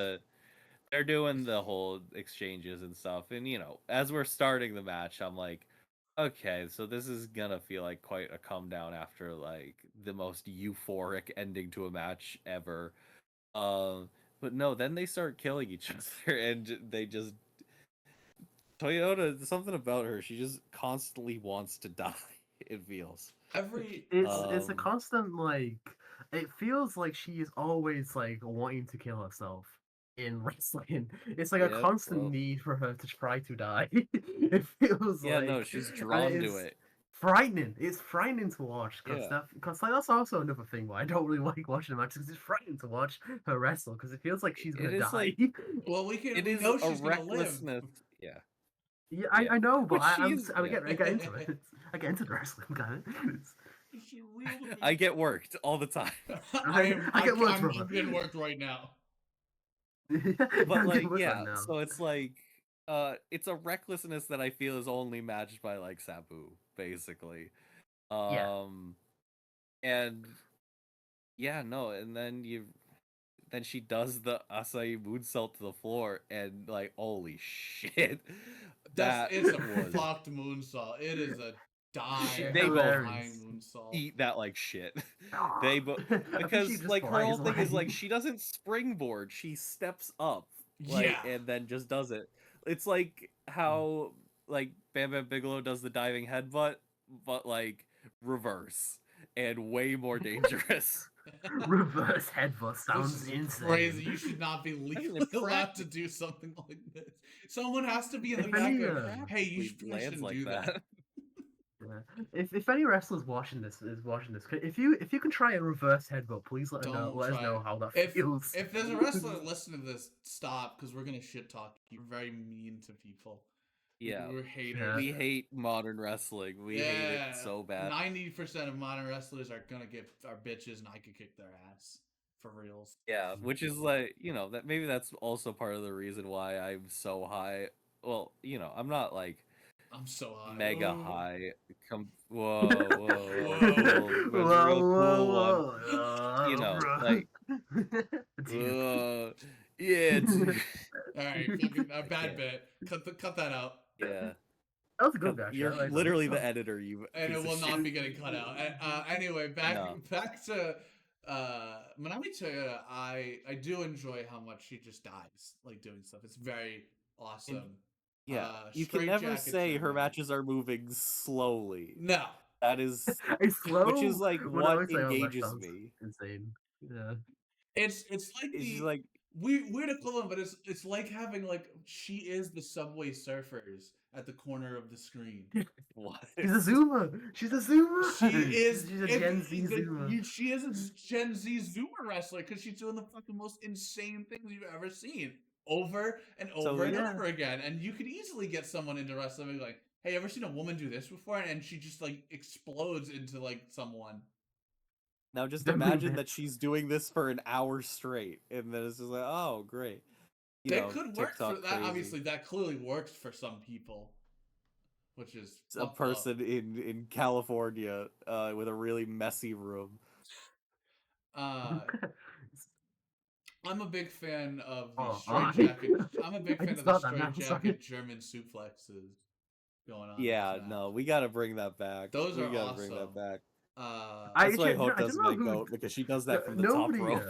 they're doing the whole exchanges and stuff. And as we're starting the match, I'm like, okay, so this is gonna feel like quite a come down after like the most euphoric ending to a match ever. But no, then they start killing each other, and they just Toyota. Something about her, she just constantly wants to die. It feels. It's a constant like. It feels like she is always like wanting to kill herself in wrestling. It's like a constant need for her to try to die. It feels like no, she's drawn to it. Frightening. It's frightening to watch because Yeah. that's also another thing why I don't really like watching the matches because it's frightening to watch her wrestle because it feels like she's gonna die. Well, we is know a she's gonna live. recklessness. Yeah. Yeah, I know, but I get into Yeah. it. I get into the wrestling, guys. I get worked all the time. I get worked, brother. I'm getting worked right now. But like, yeah, so it's like, it's a recklessness that I feel is only matched by like Sabu, basically. And yeah, no, and then she does the Asai moonsault to the floor, and like, holy shit, It's a fucked moonsault. It is a They both moonsault. eat that like shit. They because like her whole thing is like she doesn't springboard, she steps up, and then just does it. It's like how like Bam Bam Bigelow does the diving headbutt, but like reverse and way more dangerous. Reverse headbutt sounds insane. Crazy. You should not be legally allowed to do something like this. Someone has to be in the back of, hey, you shouldn't like do that. If any wrestlers watching this, if you can try a reverse headbutt, please let us know how that feels. If there's a wrestler listening to this, stop, because we're gonna shit talk. You're very mean to people. Yeah, we're haters. We hate modern wrestling. We hate it so bad. 90% of modern wrestlers are gonna get our bitches, and I could kick their ass for reals. Yeah, which is like that maybe that's also part of the reason why I'm so high. Well, I'm not like I'm so high, mega high. Whoa, whoa, like yeah, dude. All right, a bad bit. Cut that out. Yeah. That was a good match. You're literally the editor, you and it will not be getting cut out. Anyway, back to Manami Toyota, I do enjoy how much she just dies like doing stuff. It's very awesome. Yeah, you can Straight never Jacket say her German. matches are moving slowly. No, That is, It's slow. which is like When I what always say, "Oh, that engages sounds me. insane." Yeah. it's like It's just the like, weird equivalent, but it's like having like she is the Subway Surfers at the corner of the screen. what? She's a Zoomer. She's a Zoomer. She is She's a Gen Z Zoomer. she is a Gen Z Zoomer wrestler because she's doing the fucking most insane things you've ever seen over and So, over and yeah. over again. And you could easily get someone into wrestling and be like, "Hey, ever seen a woman do this before?" And she just like explodes into like someone. now just The imagine movement. that she's doing this for an hour straight, and then it's just like, oh, great. That could work for TikTok that. crazy. Obviously, that clearly works for some people, which is A fucked up. person in California with a really messy room. I'm a big fan of the Oh, straight jacket. I'm a big I fan just of the thought that now, straight sorry. jacket German suplexes going on. Yeah, in this match. no, we gotta bring that back. Those We are gotta bring that awesome. back. I That's why actually, I Hota's don't know my who. goat, because she does that from the top Nobody, rope.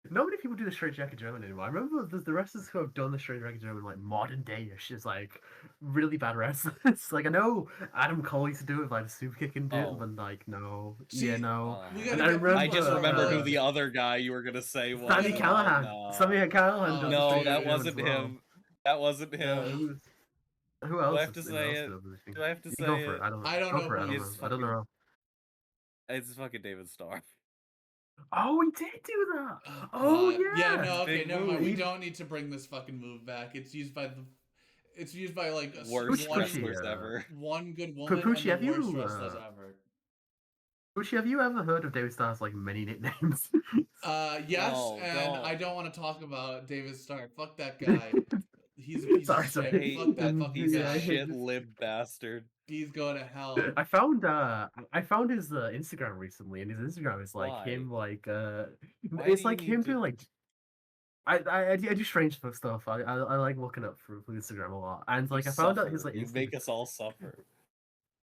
nobody people do the straight jacket German anymore. I remember the wrestlers who have done the straight jacket German like modern day-ish is like really bad wrestlers. Like I know Adam Cole used to do it, like the super kick and do it, Oh. but like no, See, yeah, no. we And gotta I get remember, I just remembered who uh, the other guy you were gonna say was. Sammy Yeah. Callahan. No. Sammy Callahan Oh, does the No, straight that jacket German as wasn't well. him. That wasn't Yeah, him. who Do I else? have to Who say else it? does this thing? Do I have to You say go for it? it. I don't. I don't Go know for it. I who don't it know. is. I don't know. It's fucking David Starr. Oh, he did do that. Oh, Oh God. yeah. Yeah, no, okay, Big never mind. We move. don't need to bring this fucking move back. It's used by like Worst Pucci, wrestlers ever. one good woman Pucci, and have the worst you? wrestlers ever. Pucci, have you ever heard of David Starr's like many nicknames? Yes, No, and don't. I don't want to talk about David Starr. Fuck that guy. He's a piece Sorry, of sorry. shit. Fuck that fucking He's Yeah, a guy. shit lib bastard. He's going to hell. I found his Instagram recently, and his Instagram is like Why? him like Why it's do you like him need to- doing like I do strange stuff. I like looking up through Instagram a lot, and like You I found out his suffer. like You Instagram. make us all suffer.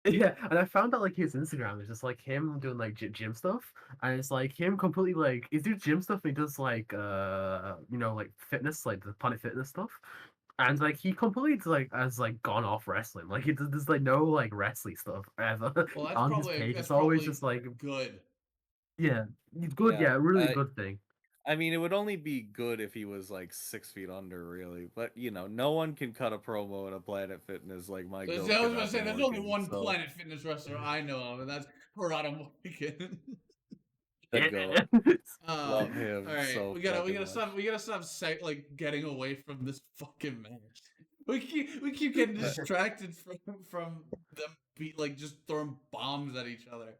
Yeah, and I found out like his Instagram is just like him doing like gym stuff, and it's like him completely like he's doing gym stuff. And he does like like fitness, like the Planet Fitness stuff, and like he completely like has like gone off wrestling. Like there's like no like wrestling stuff ever Well, that's on his probably page. that's It's always probably just like good. yeah, good, yeah, really good thing. I mean, it would only be good if he was like 6 feet under, really. But no one can cut a promo in a Planet Fitness like my I goat. was can gonna out say the there's only Morgan, one so Planet Fitness wrestler I know of, and that's Harada Morgan. the goat. Love him All right, so we gotta fucking stop like getting away from this fucking match. We keep getting distracted from them like just throwing bombs at each other.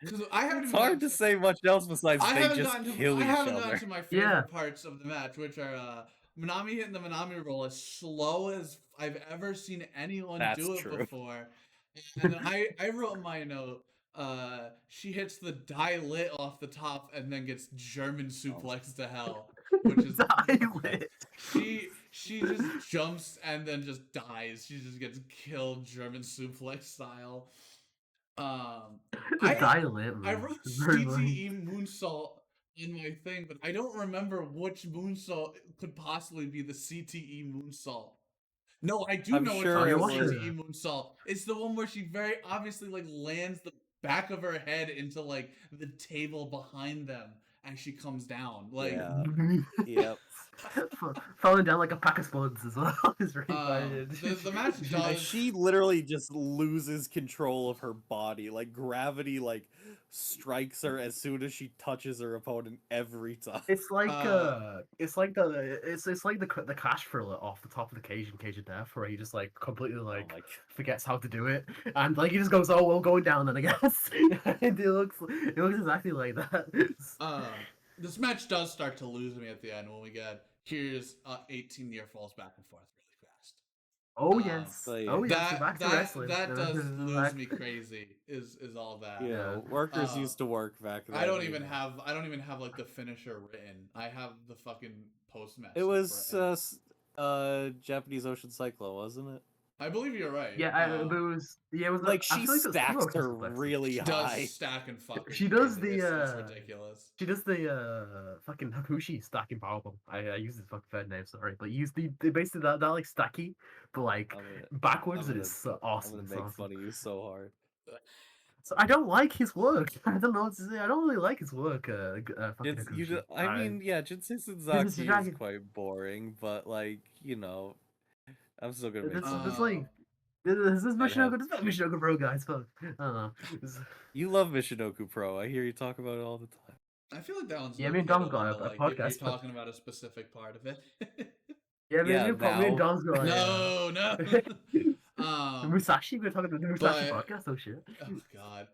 Because I haven't It's even hard gotten to say much else besides I they haven't just gotten to kill I each haven't other. gotten to my favorite Yeah. parts of the match, which are Manami hitting the Manami roll as slow as I've ever seen anyone That's do it true. before. And then I wrote in my note, she hits the die lit off the top and then gets German suplex to hell, which is Dilate. she just jumps and then just dies. She just gets killed German suplex style. The I dilate. I Man. wrote It's very CTE moonsault in my thing, but I don't remember which moonsault could possibly be the CTE moonsault. No, I do I'm know sure it's it not was- the CTE moonsault. It's the one where she very obviously like lands the back of her head into like the table behind them as she comes down. Like Yeah. Yep. Falling down like a pack of spuds as well. Is really funny. the match And does she literally just loses control of her body. Like gravity strikes her as soon as she touches her opponent every time. It's like it's like the cash thriller off the top of the Cage of Death, where he just like completely like my forgets how to do it, and like he just goes, "Oh well, going down then I guess." And it looks exactly like that. this match does start to lose me at the end when we get here's 18 near falls back and forth really fast. Oh yes, so yeah. oh yes, we're back to wrestling. That does lose Back- me crazy. Is all that? Yeah, workers Uh, used to work back then. I don't even have like the finisher written. I have the fucking post match. It was Japanese Ocean Cyclone, wasn't it? I believe you're right. but it was Like I she feel like it was stacks Kuroko her Suplex. really She does high. stack and fucking She does crazy. the It's ridiculous. she does the fucking Hakushi stacking powerbomb. I use his fucking third name, sorry, but use the basically that like stacky, but like backwards. It is so awesome. I'm It's gonna make awesome. fun of you so hard. So I don't like his work. I don't know what to say. I don't really like his work. Fucking Hakushi. I mean, yeah, Jinsei Mr. Senzaki is Dragon. quite boring, but like, I'm still gonna make fun There's of like this Michinoku Pro guys. Fuck. I don't know. You love Michinoku Pro. I hear you talk about it all the time. I feel like that one's Yeah, okay me and Dom to got one a to like if you're podcast. talking about a specific part of it. Yeah, Yeah, me and Dom's got No. Musashi. We're talking about the Musashi but- podcast. Oh shit. Oh god.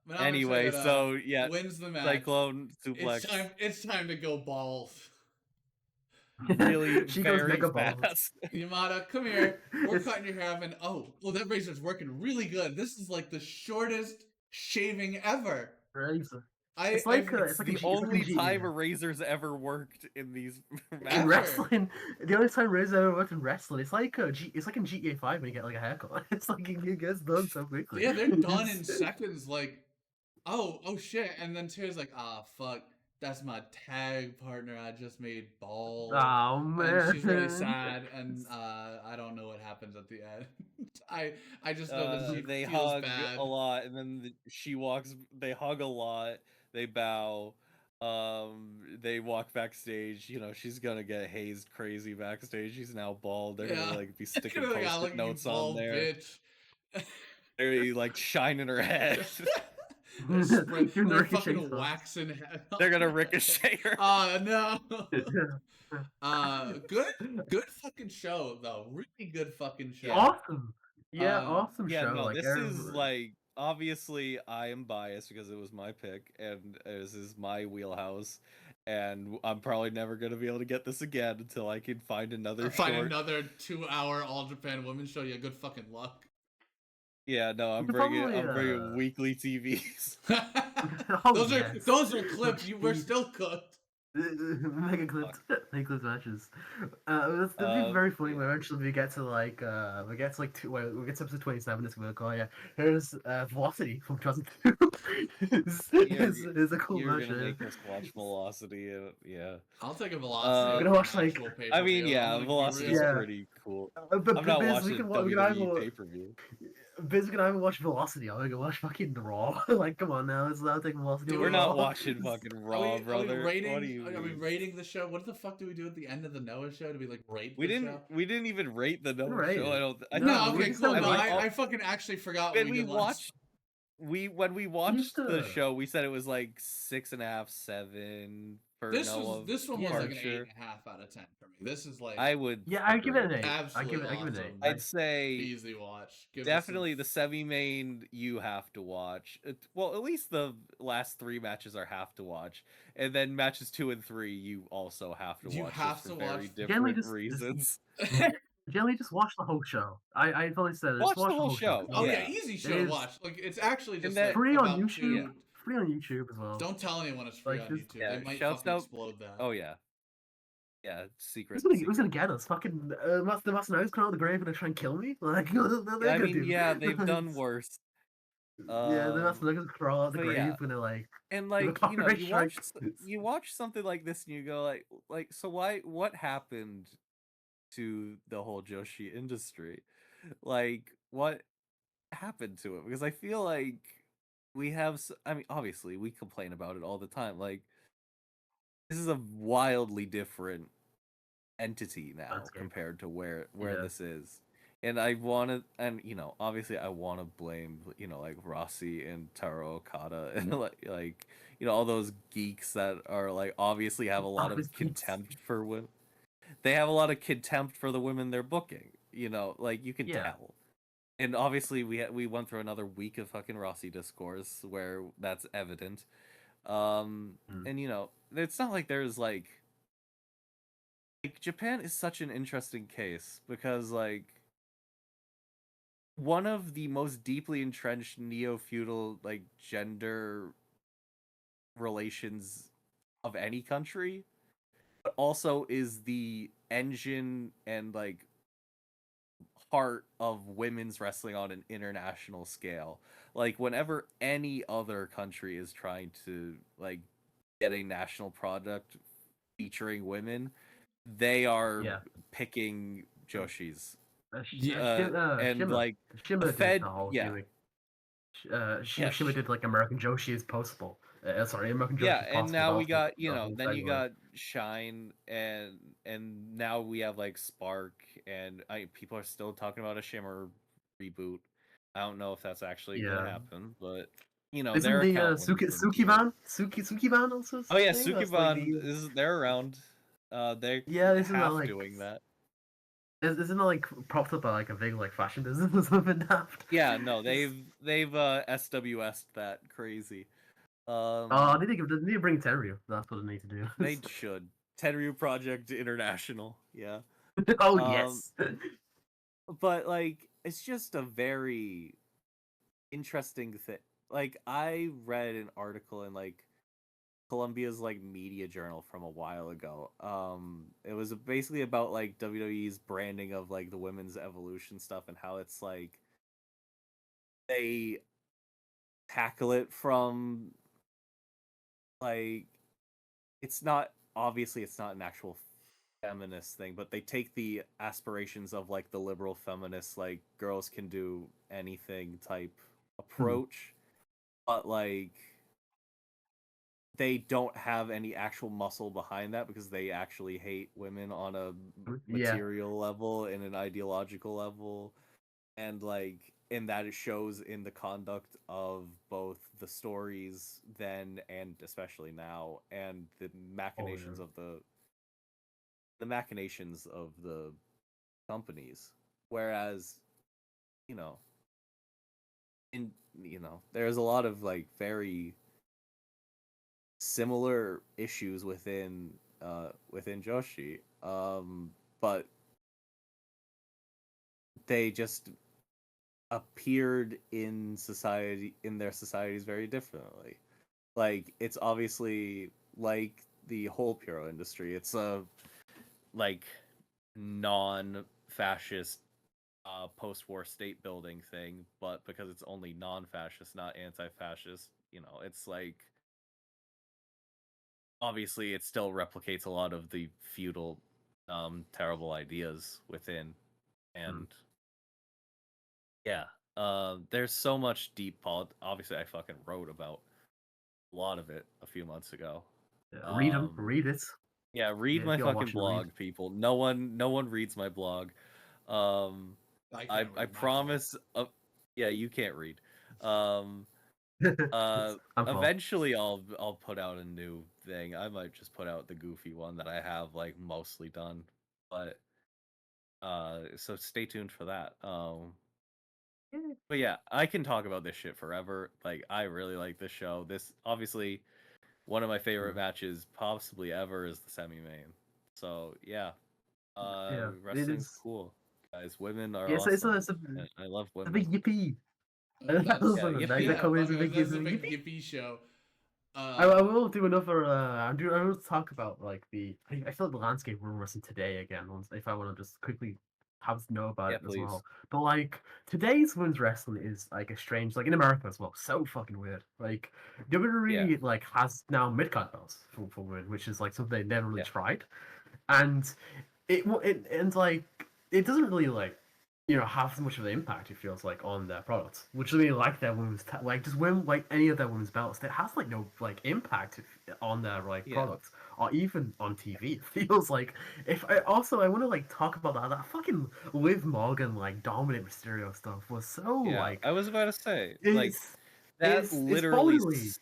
But I'm Anyway, gonna say that, so yeah, wins the match. Cyclone suplex. It's time to go balls. Really She goes very mega balls. fast. Yamada, come here. We're cutting your hair off, and that razor's working really good. This is like the shortest shaving ever. Razor. It's like The only time a razor's ever worked in these in matches. wrestling. The only time Razor ever worked in wrestling. It's like it's like in GTA 5 when you get like a haircut. It's like it gets done so quickly. Yeah, they're done in seconds. Like, oh shit, and then Tara's like, fuck, that's my tag partner. I just made bald. Oh man, and she's really sad, and I don't know what happens at the end. I just know that she They feels hug bad. a lot, and then she walks. They hug a lot. They bow. They walk backstage. She's gonna get hazed crazy backstage. She's now bald. They're gonna like be sticking post-it notes on there. Bitch. They're like shining her head. They're fucking waxing. They're gonna ricochet her. No. Good fucking show though. Really good fucking show. Awesome. Yeah, awesome Yeah, show. no, like, this is like obviously I am biased because it was my pick and this is my wheelhouse, and I'm probably never gonna be able to get this again until I can find another another 2-hour All Japan Women's show. Yeah, good fucking luck. Yeah, no, I'm bringing weekly TVs. Those are clips. We're still cooked. Mega clips matches. That'd be very funny when eventually we get to like we get to episode 27. This week. Oh yeah, here's Velocity from 2002. It's a cool You're version. gonna make us watch Velocity, and I'll take a Velocity. I'm gonna watch like. I mean, yeah, Velocity's pretty cool. I'm not watching WWE pay-per-view. Biz, we can either watch Velocity or we can watch fucking Raw. Like, come on now, let's not take Velocity. We're not watching fucking Raw, brother. What do you mean? Are we rating the show? What the fuck do we do at the end of the Noah show? Do we like rate we the didn't, show? We didn't even rate the Noah show. Okay, cool. No, I fucking actually forgot when we watched. When we watched the show, we said it was like 6.5, 7 for Noah. This one was like an 8.5 out of 10 for me. This is like I would. Yeah, I give it an 8. Absolutely, I give it an 8. I'd say easy watch. Definitely the semi-main you have to watch. Well, at least the last 3 matches are have to watch, and then matches 2 and 3 you also have to watch. You have to watch very different reasons. Generally, just watch the whole show. I fully said it. Watch the whole show. Oh yeah, easy show to watch. Like it's actually just like, free on YouTube. Free on YouTube as well. Don't tell anyone it's free on YouTube. Yeah, they might fucking explode that. Oh yeah. Yeah, secret. Who's gonna get us? Fucking the Masanog's coming out of the grave and they're trying to kill me? Like, I mean, yeah, they've done worse. Yeah, the Masanog's crawl out of the grave and they're like, and like you watch something like this and you go like so what happened to the whole Joshi industry? Like what happened to it? Because I feel like we have. I mean, obviously we complain about it all the time. Like this is a wildly different entity now compared to where this is. And I want to, and obviously I want to blame, like Rossi and Taro Okada and like all those geeks that are like obviously have a lot of contempt for women. They have a lot of contempt for the women they're booking. Like you can tell. And obviously we went through another week of fucking Rossi discourse where that's evident. And it's not like there's like Japan is such an interesting case because like one of the most deeply entrenched neo-feudal like gender relations of any country, but also is the engine and like part of women's wrestling on an international scale. Like whenever any other country is trying to like get a national product featuring women, they are Yeah. picking Joshi's. And Shimmer. like the Shimmer did Fed, the whole yeah, yeah, Shimmer did like American Joshi is possible. Sorry, American Joshi yeah, is and possible. now That we was the, got, the whole then you segue. got Shine, and now we have like Spark, and people are still talking about a Shimmer reboot. I don't know if that's actually gonna Yeah. happen, but Isn't their the account went into it. Sukiban also a Oh yeah, thing? That's like Sukeban the they're around. They're yeah. Isn't that half like doing that. isn't that like propped up by like a big like fashion business or something daft? Yeah, no, they've SWS'd that crazy. Oh, they need to bring Tenryu. That's what they need to do. They should. Tenryu Project International, yeah. Oh Um, yes. but like it's just a very interesting thing. Like I read an article in like Columbia's like media journal from a while ago. It was basically about like WWE's branding of like the women's evolution stuff and how it's like they tackle it from like it's not obviously it's not an actual feminist thing, but they take the aspirations of like the liberal feminists, like girls can do anything type Hmm. approach, but like they don't have any actual muscle behind that because they actually hate women on a Yeah. material level and an ideological level, and like in that it shows in the conduct of both the stories then and especially now, and the Oh yeah. machinations of the machinations of the companies. Whereas, you know, in there's a lot of like very similar issues within Joshi. But they just appeared in their societies very differently. Like it's obviously like the whole Puro industry. It's a like non-fascist post-war state building thing, but because it's only non-fascist, not anti-fascist, it's like obviously it still replicates a lot of the feudal, terrible ideas within, Hmm. and yeah, there's so much deep Obviously, I fucking wrote about a lot of it a few months ago. Yeah, read them. Um, Read it. yeah, read Yeah, if my you're fucking watching, read. blog, people. No one reads my blog. Um, I I can't I read my blog. promise. Yeah, you can't read. Um, I'm Paul. eventually I'll put out a new thing. I might just put out the goofy one that I have like mostly done. But so stay tuned for that. But yeah, I can talk about this shit forever. Like I really like this show. This obviously one of my favorite Hmm. matches possibly ever is the semi-main. So yeah, Yeah, it wrestling's is. cool, guys. Women are Yeah, awesome, it's and I love a women. big yippee. That's Yeah, That yippee. yeah, comment fuck is a it. big, This is is a a big yippee. hippie show. I will do another. I will talk about like the. I feel like the landscape we're wrestling today again. If I want to just quickly have to know about Yeah, it as please. well. But like today's women's wrestling is like a strange, like in America as well, so fucking weird. Like Yeah, WWE like has now mid card belts for women, which is like something they never really yeah, tried, and it and like it doesn't really like have so much of an impact. It feels like on their products, which really like their women's like just women like any of their women's belts, that has like no like impact on their like yeah. products or even on TV. It feels like if I also I want to like talk about that fucking Liv Morgan like Dominic Mysterio stuff was so Yeah, like I was about to say, like, it's that it's literally, borderly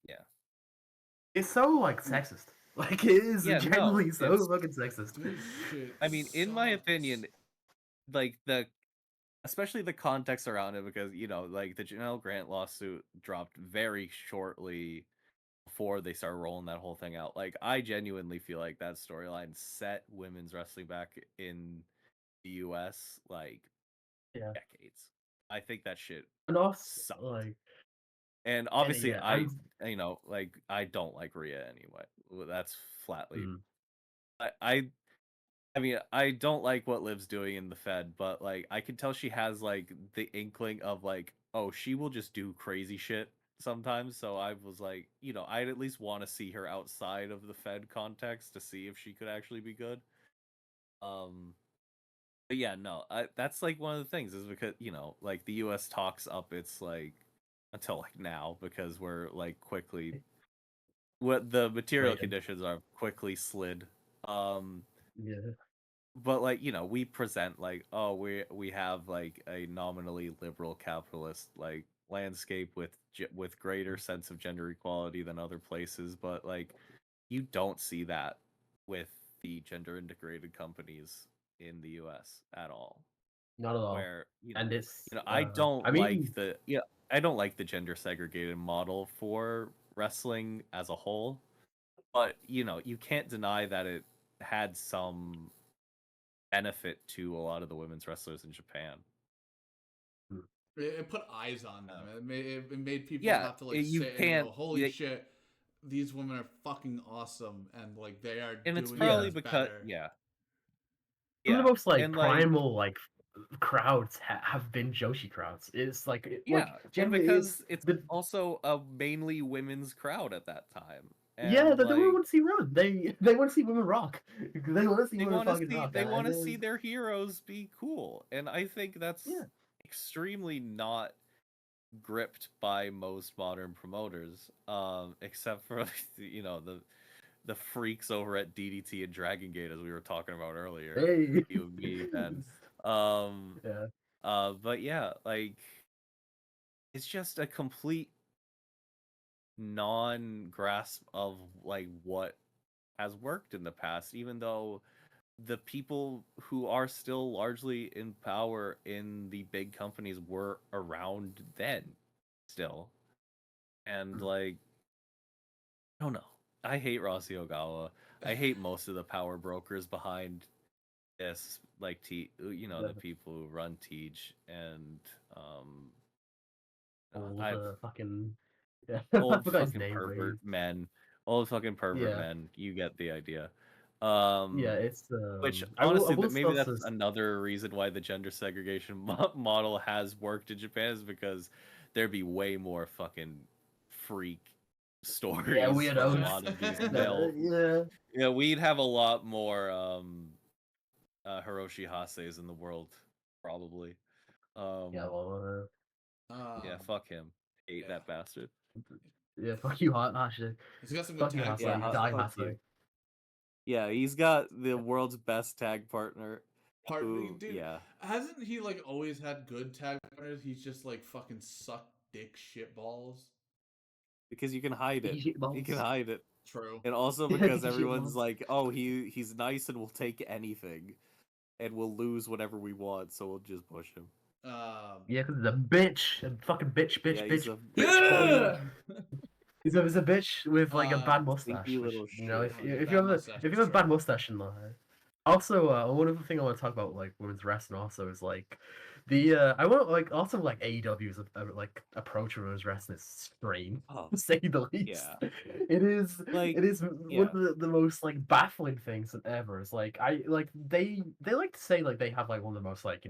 yeah. it's so like sexist. Like it is Yeah, no, genuinely so it's, fucking sexist. This shit I mean, in my sucks. opinion, like, especially the context around it, because, like, the Janelle Grant lawsuit dropped very shortly before they started rolling that whole thing out. Like, I genuinely feel like that storyline set women's wrestling back in the US, like, Yeah, decades. I think that shit and also sucked. like And and obviously, yeah and like I don't like Rhea anyway. That's flatly. mm, I I mean, I don't like what Liv's doing in the Fed, but like I can tell she has like the inkling of like, oh, she will just do crazy shit sometimes. So I was like, I'd at least want to see her outside of the Fed context to see if she could actually be good. But yeah, no, that's like one of the things is because like the U.S. talks up its like until like now because we're like quickly what the material Waiting. conditions are quickly slid. Yeah. But like we present like, oh, we have like a nominally liberal capitalist like landscape with greater sense of gender equality than other places, but like you don't see that with the gender integrated companies in the US at all, Not at all. where And it's I don't I like mean, the gender segregated model for wrestling as a whole, but you can't deny that it had some benefit to a lot of the women's wrestlers in Japan. It put eyes on them. It made people Yeah, have to like you sit and go, can't. "Holy shit, these women are fucking awesome," and like they are And it's doing yeah, probably things because better. some of yeah, the most like and like primal like crowds have been Joshi crowds. It's like like yeah, and generally it's because it's the also a mainly women's crowd at that time, yeah and that the women like want to see run. They want to see women rock. They want to see women fucking rock. they want And to see there's their heroes be cool, and I think that's yeah extremely not gripped by most modern promoters, except for the freaks over at DDT and Dragon Gate, as we were talking about earlier. hey You and me, Ben. Um, yeah but yeah, like it's just a complete non-grasp of like what has worked in the past, even though the people who are still largely in power in the big companies were around then still. And like, I don't know. I hate Rossi Ogawa. I hate most of the power brokers behind this, like yeah the people who run Teach and um all I've the fucking yeah I old forgot his fucking name but pervert men. Old fucking pervert yeah men. You get the idea. yeah Um it's which I honestly will that maybe still that's says another reason why the gender segregation model has worked in Japan is because there'd be way more fucking freak yeah stories from a weirdos lot of these male yeah we'd have a lot more Hiroshi Hase's in the world, probably. yeah Um, well yeah, Um, fuck him. Hate yeah, that bastard. yeah fuck you Hashi he's got some good fuck you tag Yeah, Hashi partners die though. fuck you. Hashi. Yeah, he's got the world's best tag partner. Who, Dude, yeah, hasn't he like always had good tag partners? He's just like fucking suck dick shit balls. because you can hide it. DJ You can balls. hide it, True. and also Yeah, because DJ everyone's balls. like, oh, he's nice and will take anything, and we'll lose whatever we want, so we'll just push him. Um, Yeah, because he's a bitch. A fucking bitch, Yeah, bitch, he's bitch, a bitch boy. yeah. He's a bitch with like a bad stinky mustache. Which little you know, shit. His if you bad have a mustache if is you have a bad true. mustache in life. Also, one other thing I want to talk about like women's wrestling also is like the I want like also like AEW's like approach to women's wrestling is strange Oh, to say the least. yeah. Like, It is one yeah. of the most like baffling things ever. It's like I like they like to say like they have like one of the most like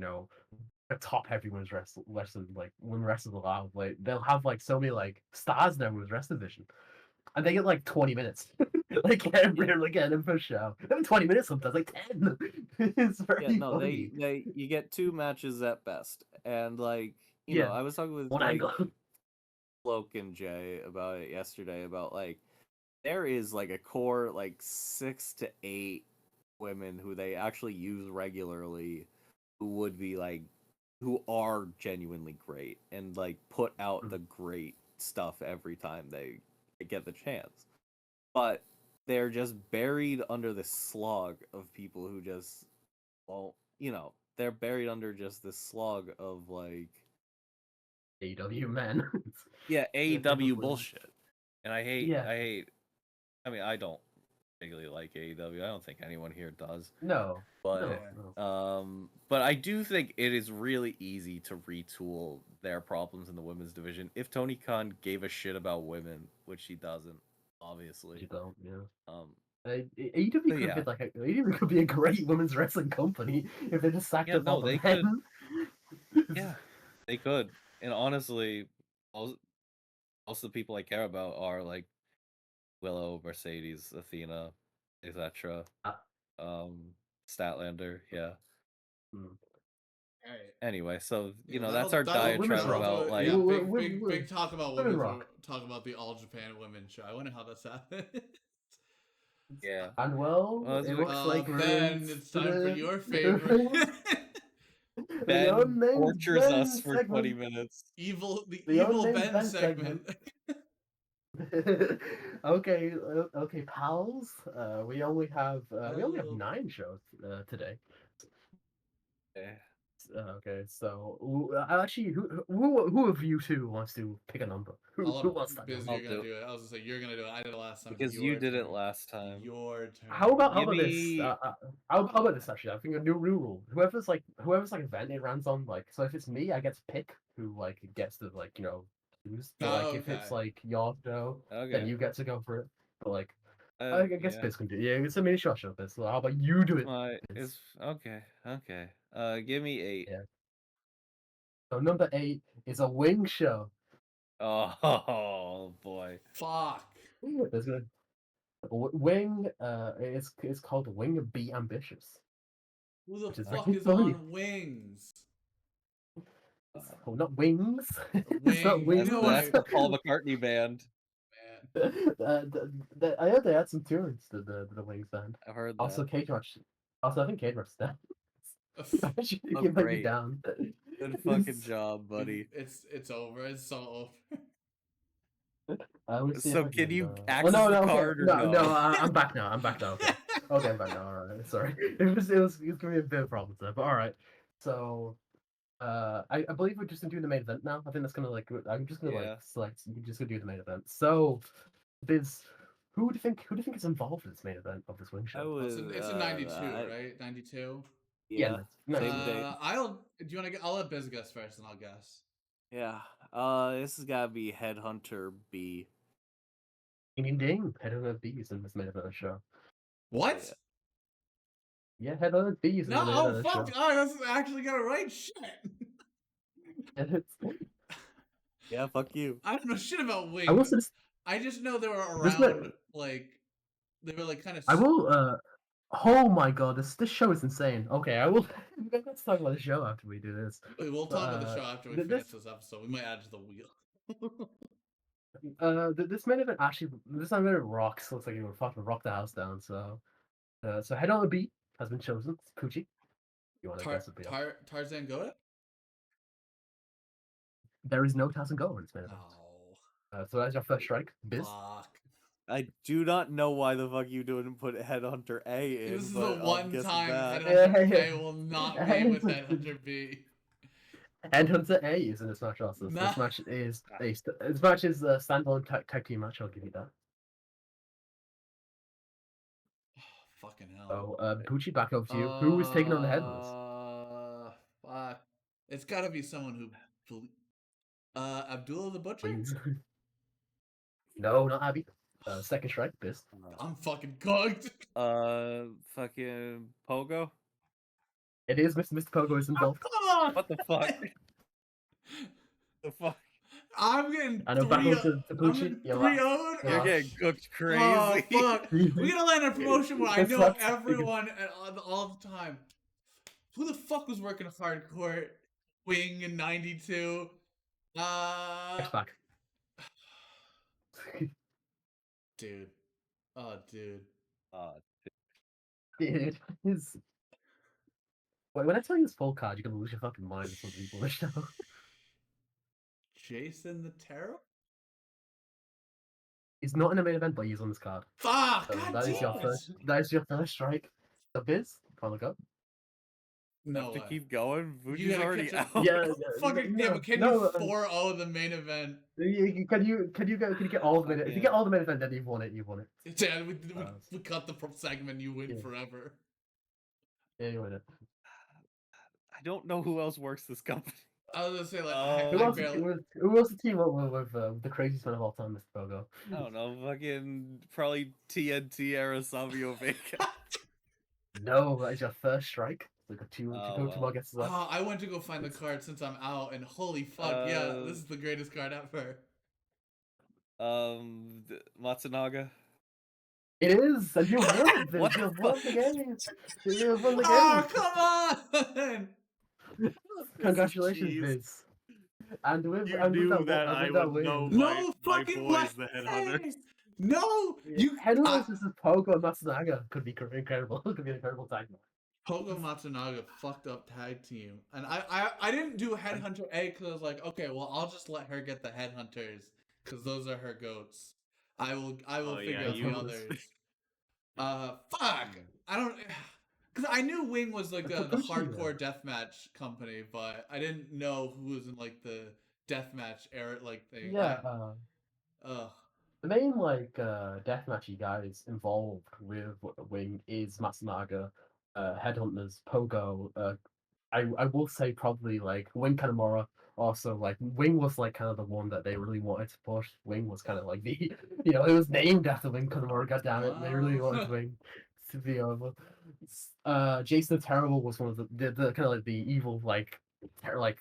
a top heavy wrestling like women wrestlers allowed. Like they'll have like so many like stars in their women's wrestling division, and they get like 20 minutes. Like Yeah. every like in a show, every 20 minutes sometimes, like 10. It's Yeah, very no, funny. you get two matches at best. And like, Yeah, I was talking with one like angle. Bloke and Jay about it yesterday about like there is like a core like 6 to 8 women who they actually use regularly who would be like who are genuinely great and like put out the great stuff every time they get the chance. But they're just buried under this slog of people who just won't, they're buried under just this slog of like, AW man. yeah, Yeah, AEW typically. bullshit. And Yeah. I mean, I don't particularly like AEW. I don't think anyone here does. No. But No. Yeah. No. but I do think it is really easy to retool their problems in the women's division if Tony Khan gave a shit about women, which he doesn't, obviously. You don't. Yeah. Um, AEW So, could yeah. be like AEW could be a great women's wrestling company if they just sacked Yeah, up all no, the they could. men. Yeah, they could. And honestly, most of the people I care about are like Willow, Mercedes, Athena, etc. Statlander, yeah. Alright. Anyway, so Yeah, that's our Women's diatribe Rock. about like yeah, big talk about Women women's Rock. talk about the All Japan Women's show. I wonder how that's happened. yeah. And well, Well, it looks like we're Ben, in it's time for your favorite the Ben unnamed tortures Ben us for 20 segment. minutes. the The evil unnamed Ben Ben segment. Okay, okay, pals. We only have Oh. 9 shows today. Eh. Okay, so actually, who of you two wants to pick a number? Who wants that Busy, number? you're I'll gonna do do it. I was gonna say you're gonna do it. I did it last time. because you did it last time. Your turn. How about Give this? me- How about this actually? I think a new rule. Whoever's like event it runs on, like, so if it's me, I get to pick who like gets to choose. But like if it's okay. like your show, then Okay. you get to go for it. But like I guess Yeah. Biz can do. Yeah, it's a mini short show, Biz. So how about you do it? Biz? It's okay. Give me 8. Yeah. So number 8 is a wing show. Oh boy. Fuck. There's gonna wing. It's called Wing Be Ambitious. Who the Which is fuck very is funny. on wings? Oh, not wings. It's Wings. not wings. You know That's what? the Paul McCartney band. I heard they had some tourists to the Wings band. I've heard that. Also, Cage Rush. Also, I think Cage Rush's down. I should Oh, give you great. down. Good fucking job, buddy. It's over. It's so over. I would see So if I can you oh, access no, the okay. card or no? no? I'm back now. I'm back now. Okay. Okay, I'm back now. All right. Sorry. It was giving me a bit of problems there, but all right. So, I believe we're just gonna do the main event now. I think that's gonna I'm just gonna Yeah. select. You're just gonna do the main event. So, Biz, who do you think is involved in this main event of this wing show? It's in 92, right? 92. Yeah. no, Same date. Do you want to? I'll let Biz guess first, and I'll guess. Yeah. This has gotta be Headhunter B. Ding ding. Headhunter Bees in this main event show. What? Yeah, Headhunter Bees in the main No, event fuck! show. Oh, that's actually got it right. Shit. Yeah, fuck you. I don't know shit about wings. I will say this, I just know they were There's around, no- like they were like kind of. I will. Oh my god, this show is insane. Okay, I will. Let's talk about the show after we do this. We'll talk about the show after we finish this episode. We might add to the wheel. This main event actually, this main event rocks. Looks like it would fucking rock the house down. So, so Head on the Beat has been chosen. It's Poochie. You want to guess it? Tarzan Goda? There is no Tarzan Go in this main event. No. So that's your first strike, Biz. Fuck. I do not know why the fuck you didn't put Headhunter A in. This is the but one guess time that. Headhunter A will not be with Headhunter B. Headhunter A is in this match also. So Nah. this match is a standalone tag team match. I'll give you that. Fucking hell. So, Poochie, back over to you. Who is taking on the headless? Fuck. It's gotta be someone who. Abdullah the Butcher? Please. No, not Abby. Second strike, Biz. I'm fucking cooked. Fucking Pogo? It is Mr. Pogo is involved. Come on! What the fuck? the fuck? I'm getting I know, back three. over to I'm Poochie. getting You're 3-0'd. You're Oh, getting cooked crazy. Oh, fuck. We gotta land a promotion where I This know sucks. everyone all the time. Who the fuck was working hardcore wing in 92? It's back. Dude. Oh, dude. Dude, his... Wait, when I tell you this full card, you're gonna lose your fucking mind with some people in the show. Jason the Terror? He's not in the main event, but he's on this card. Fuck! So God that is your damn it. first. That is your first strike. The Biz, final go. No to way. keep going? You Vuji's gotta already catch out. Yeah, Fucking no, damn, can no, you 4-0 the main event? Can you get all the main? If you Yeah. get all the main event, then you've won it. You've won it. Yeah, we cut the segment, you win Yeah. forever. Yeah, you win it. I don't know who else works this company. I was gonna say like Who I wants barely. who wants to team up with the craziest man of all time, Mr. Pogo? I don't know, fucking probably TNT era Savio Vega. No, that is your first strike. Like a two Oh, go to well. guesses left. I went to go find the card since I'm out, and holy fuck, yeah, this is the greatest card ever. Matsunaga. It is, and you've won it, What Viz. the You've fuck? won the game. You've won the Oh, game. come on! Congratulations, Jeez. Viz. And with You and with knew that, that and I with that would know win, my No my fucking boys, way! the Headhunters. No, you. Headhunters versus Pogo and Matsunaga could be incredible. Could be an incredible tag match. Pogo Matsunaga fucked up tag team, and I didn't do Headhunter A because I was like, okay, well I'll just let her get the Headhunters because those are her goats. I will Oh figure yeah, out the you. others. Fuck. I don't. Because I knew Wing was like the hardcore deathmatch company, but I didn't know who was in like the deathmatch era like thing. Yeah, the main deathmatchy guys involved with Wing is Matsunaga, Headhunters, Pogo. I will say probably like Wing Kanemura. Also, like Wing was like kind of the one that they really wanted to push. Wing was kind of like the it was named after Wing Kanemura. God damn it, they really wanted Wing to be over. Jason the Terrible was one of the kind of like the evil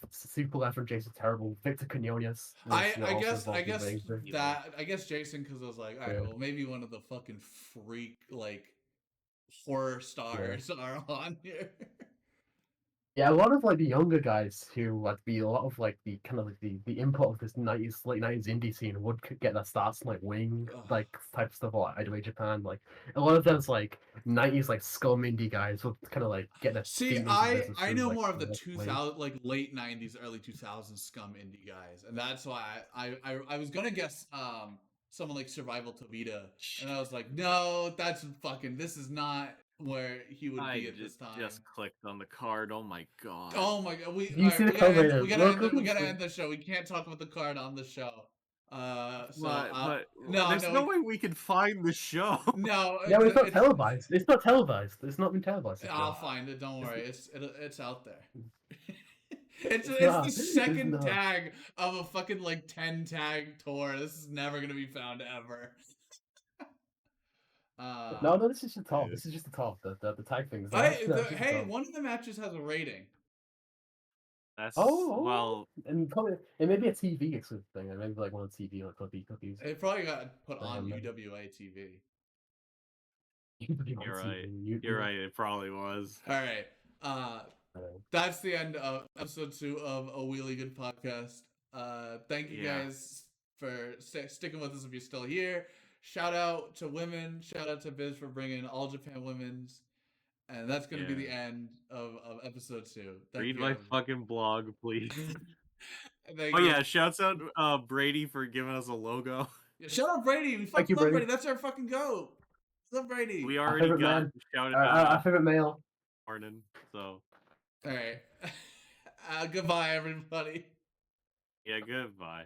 super left Jason Terrible. Victor Quinones was also I involved in guess Wing. that I guess Jason because I was like, all right, Yeah. well maybe one of the fucking freak like horror stars are on here. Yeah, a lot of like the younger guys who like be a lot of like the kind of like the input of this '90s late '90s indie scene would get their starts in, like Wing Ugh. like type of stuff or like Idol Japan. Like a lot of those like '90s like scum indie guys would kind of like get their See, feet into the business I through know like more of the Wing. 2000 like late 90s, early 2000s scum indie guys, and that's why I was gonna guess someone like Survival Tavita, and I was like, no, that's fucking this is not where he would I be at this time. just clicked on the card. Oh my god. Oh my god, Do you see the we co-rated? gotta end Look we at gotta this. end the show. We can't talk about the card on the show. But No, there's no way we can find the show. no, No, it's not televised. It's not televised. It's not been televised. I'll find it. Don't worry. It's out there. It's not. the It's second not. tag of a fucking like 10 tag tour. This is never gonna be found ever. No, this is just the top. This is just the top. The tag things. Hey, one of the matches has a rating. That's Oh, and probably it may be a TV exclusive thing. It may be like one of the TV like cookies. It probably got put on UWA TV. You're right. You're right. It probably was. All right. That's the end of episode 2 of A Wheelie Good Podcast. Thank you guys for sticking with us if you're still here. Shout out to women. Shout out to Biz for bringing All Japan Women's. And that's going to be the end of episode 2. Read my fucking blog, please. Thank you. Yeah, shouts out Brady for giving us a logo. Yeah, shout out Brady. We fucking love Brady. That's our fucking goat. Love Brady. We already got shouted our favorite male. Morning, so. All right. Goodbye, everybody. Yeah, goodbye.